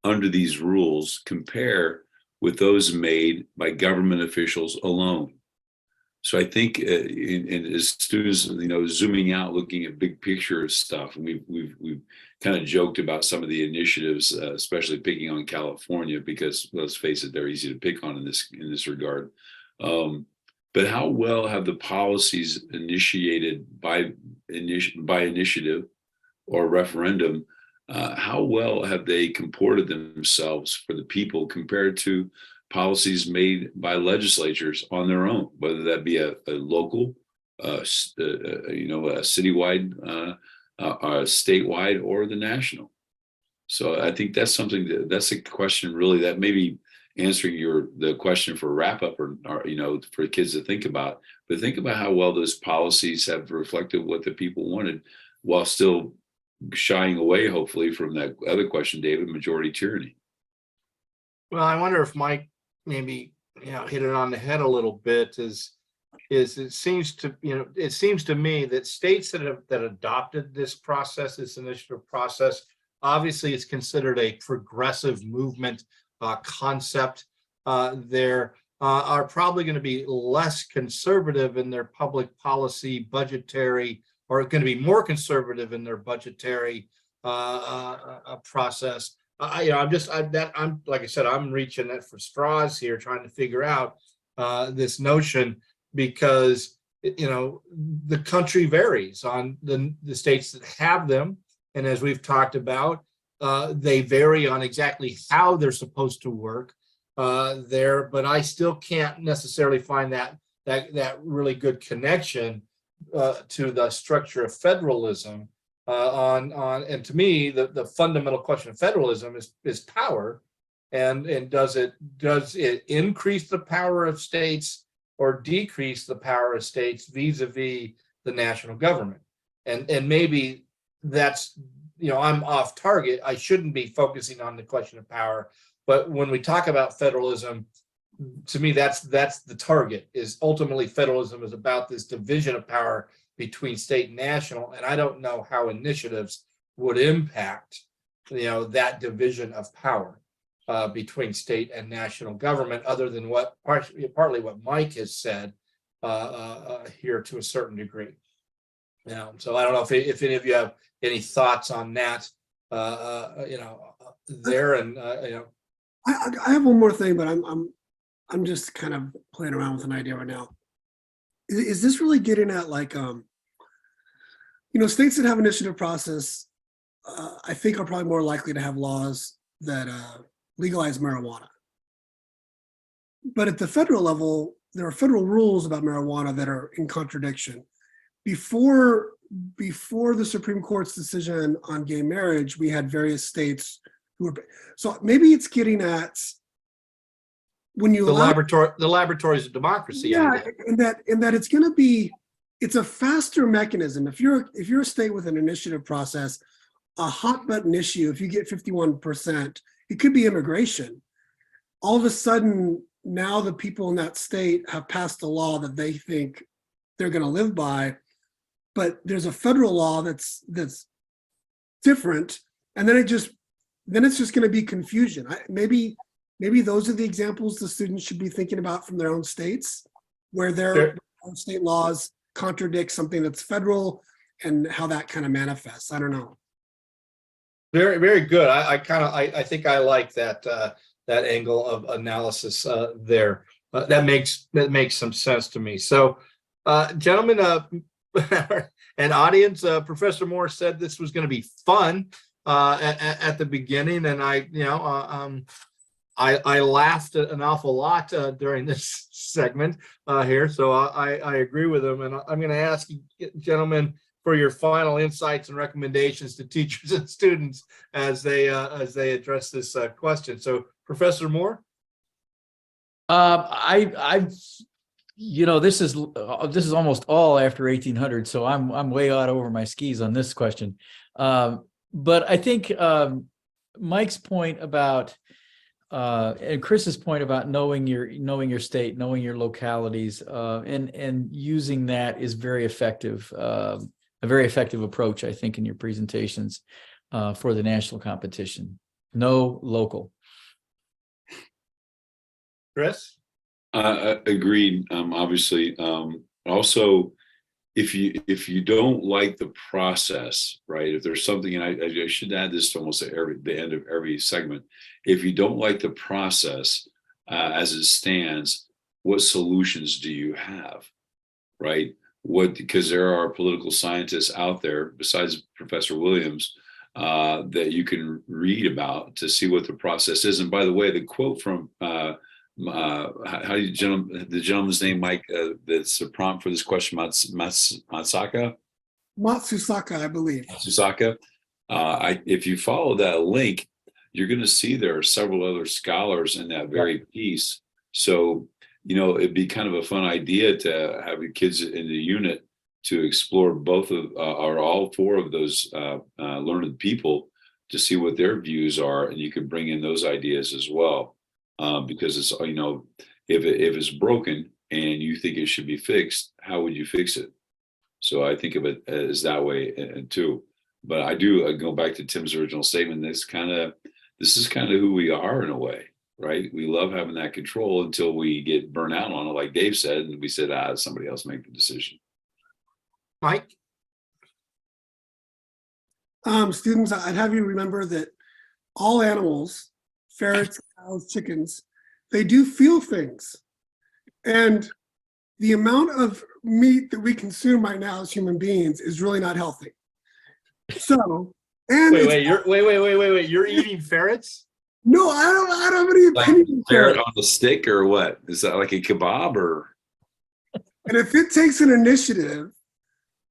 under these rules compare with those made by government officials alone. So I think, as students, zooming out, looking at big picture stuff, and we've kind of joked about some of the initiatives, especially picking on California, because let's face it, they're easy to pick on in this regard. But how well have the policies initiated by initiative or referendum, how well have they comported themselves for the people compared to policies made by legislatures on their own, whether that be a local, a citywide, statewide, or the national? So I think that's something that's a question really that maybe answering the question for wrap up or for kids to think about, but think about how well those policies have reflected what the people wanted, while still shying away, hopefully, from that other question, David, majority tyranny. Well, I wonder if Mike maybe hit it on the head a little bit. Is it seems to me that states that adopted this process, this initiative process, obviously it's considered a progressive movement concept. There are probably going to be less conservative in their public policy, budgetary, or going to be more conservative in their budgetary process. I'm like I said, I'm reaching for straws here, trying to figure out this notion, because the country varies on the states that have them, and as we've talked about, they vary on exactly how they're supposed to work there. But I still can't necessarily find that really good connection to the structure of federalism. And to me, the fundamental question of federalism is power, and does it increase the power of states or decrease the power of states vis-a-vis the national government? And maybe that's, I'm off target. I shouldn't be focusing on the question of power, but when we talk about federalism, to me, that's the target. Is ultimately federalism is about this division of power between state and national, and I don't know how initiatives would impact, that division of power between state and national government, other than partly what Mike has said here to a certain degree. So I don't know if any of you have any thoughts on that, there, and I have one more thing, but I'm just kind of playing around with an idea right now. Is this really getting at states that have initiative process, I think are probably more likely to have laws that legalize marijuana. But at the federal level, there are federal rules about marijuana that are in contradiction. Before the Supreme Court's decision on gay marriage, we had various states who were, so maybe it's getting at when you the laboratories of democracy. Yeah, and that it's going to be, it's a faster mechanism. If you're a state with an initiative process, a hot button issue, if you get 51%, it could be immigration. All of a sudden, now the people in that state have passed a law that they think they're going to live by, but there's a federal law that's different, and then it's just going to be confusion. Maybe those are the examples the students should be thinking about from their own states, where their own state laws contradict something that's federal, and how that kind of manifests. I don't know. Very, very good. I think I like that angle of analysis there. That makes some sense to me. So, gentlemen, and audience, Professor Moore said this was going to be fun at the beginning, and I laughed an awful lot during this segment here. So I agree with him, and I'm going to ask you, gentlemen, for your final insights and recommendations to teachers and students as they address this question. So, Professor Moore. This is almost all after 1800, so I'm way out over my skis on this question. But I think Mike's point about and Chris's point about knowing your state, knowing your localities, and using that is very effective. A very effective approach, I think, in your presentations for the national competition. Know local. Chris? Agreed. Obviously, also, if you don't like the process, right? If there's something, and I should add this to almost the end of every segment. If you don't like the process as it stands, what solutions do you have, right? Because there are political scientists out there besides Professor Williams that you can read about to see what the process is. And by the way, the quote from the gentleman's name, Mike, that's a prompt for this question, Matsusaka, I believe. Matsusaka. If you follow that link, you're going to see there are several other scholars in that very piece. So, it'd be kind of a fun idea to have your kids in the unit to explore both of or all four of those learned people to see what their views are, and you can bring in those ideas as well. Because it's, if it's broken and you think it should be fixed, how would you fix it? So I think of it as that way too. But I do go back to Tim's original statement. This is kind of who we are in a way, right? We love having that control until we get burnt out on it, like Dave said, and we said, somebody else make the decision. Mike? Students, I'd have you remember that all animals, ferrets, cows, chickens, they do feel things. And the amount of meat that we consume right now as human beings is really not healthy. So, and Wait, you're eating ferrets? no, I don't have any Like opinion. ferret on a stick or what? Is that like a kebab or? And if it takes an initiative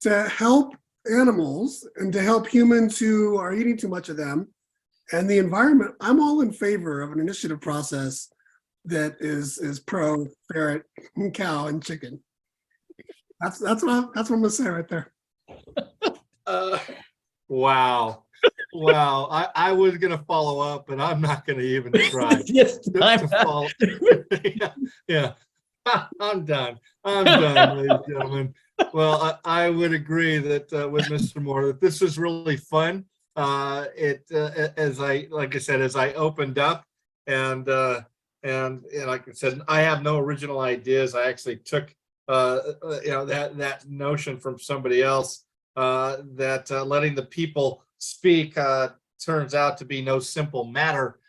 to help animals and to help humans who are eating too much of them and the environment, I'm all in favor of an initiative process that is pro ferret and cow and chicken. That's what I'm gonna say right there. Wow. I was gonna follow up, but I'm not gonna even try. Yes, To follow. Yeah. I'm done, ladies and gentlemen. Well, I would agree that with Mr. Moore that this was really fun. As I opened up and like I said, I have no original ideas. I actually took that notion from somebody else, that letting the people speak turns out to be no simple matter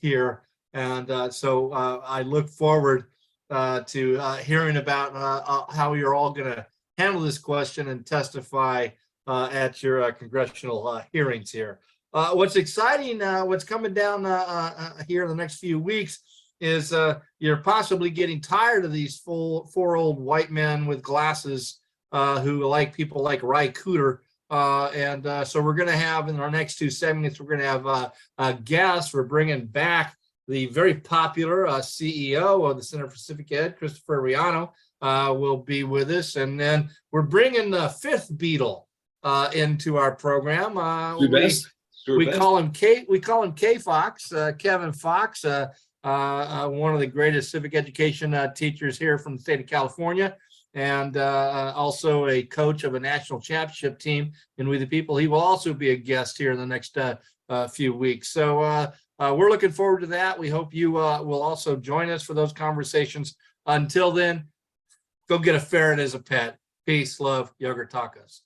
here. And so I look forward to hearing about how you're all going to handle this question and testify at your congressional hearings here. What's exciting, what's coming down here in the next few weeks is you're possibly getting tired of these four old white men with glasses who like people like Ry Cooter. So we're going to have in our next two segments, we're going to have guests. We're bringing back the very popular CEO of the Center for Civic Ed, Christopher Riano, will be with us. And then we're bringing the fifth Beatle into our program. We call him K Fox, Kevin Fox, one of the greatest civic education teachers here from the state of California, and also a coach of a national championship team in We the People. He will also be a guest here in the next few weeks. So we're looking forward to that. We hope you will also join us for those conversations. Until then, go get a ferret as a pet. Peace, love, yogurt tacos.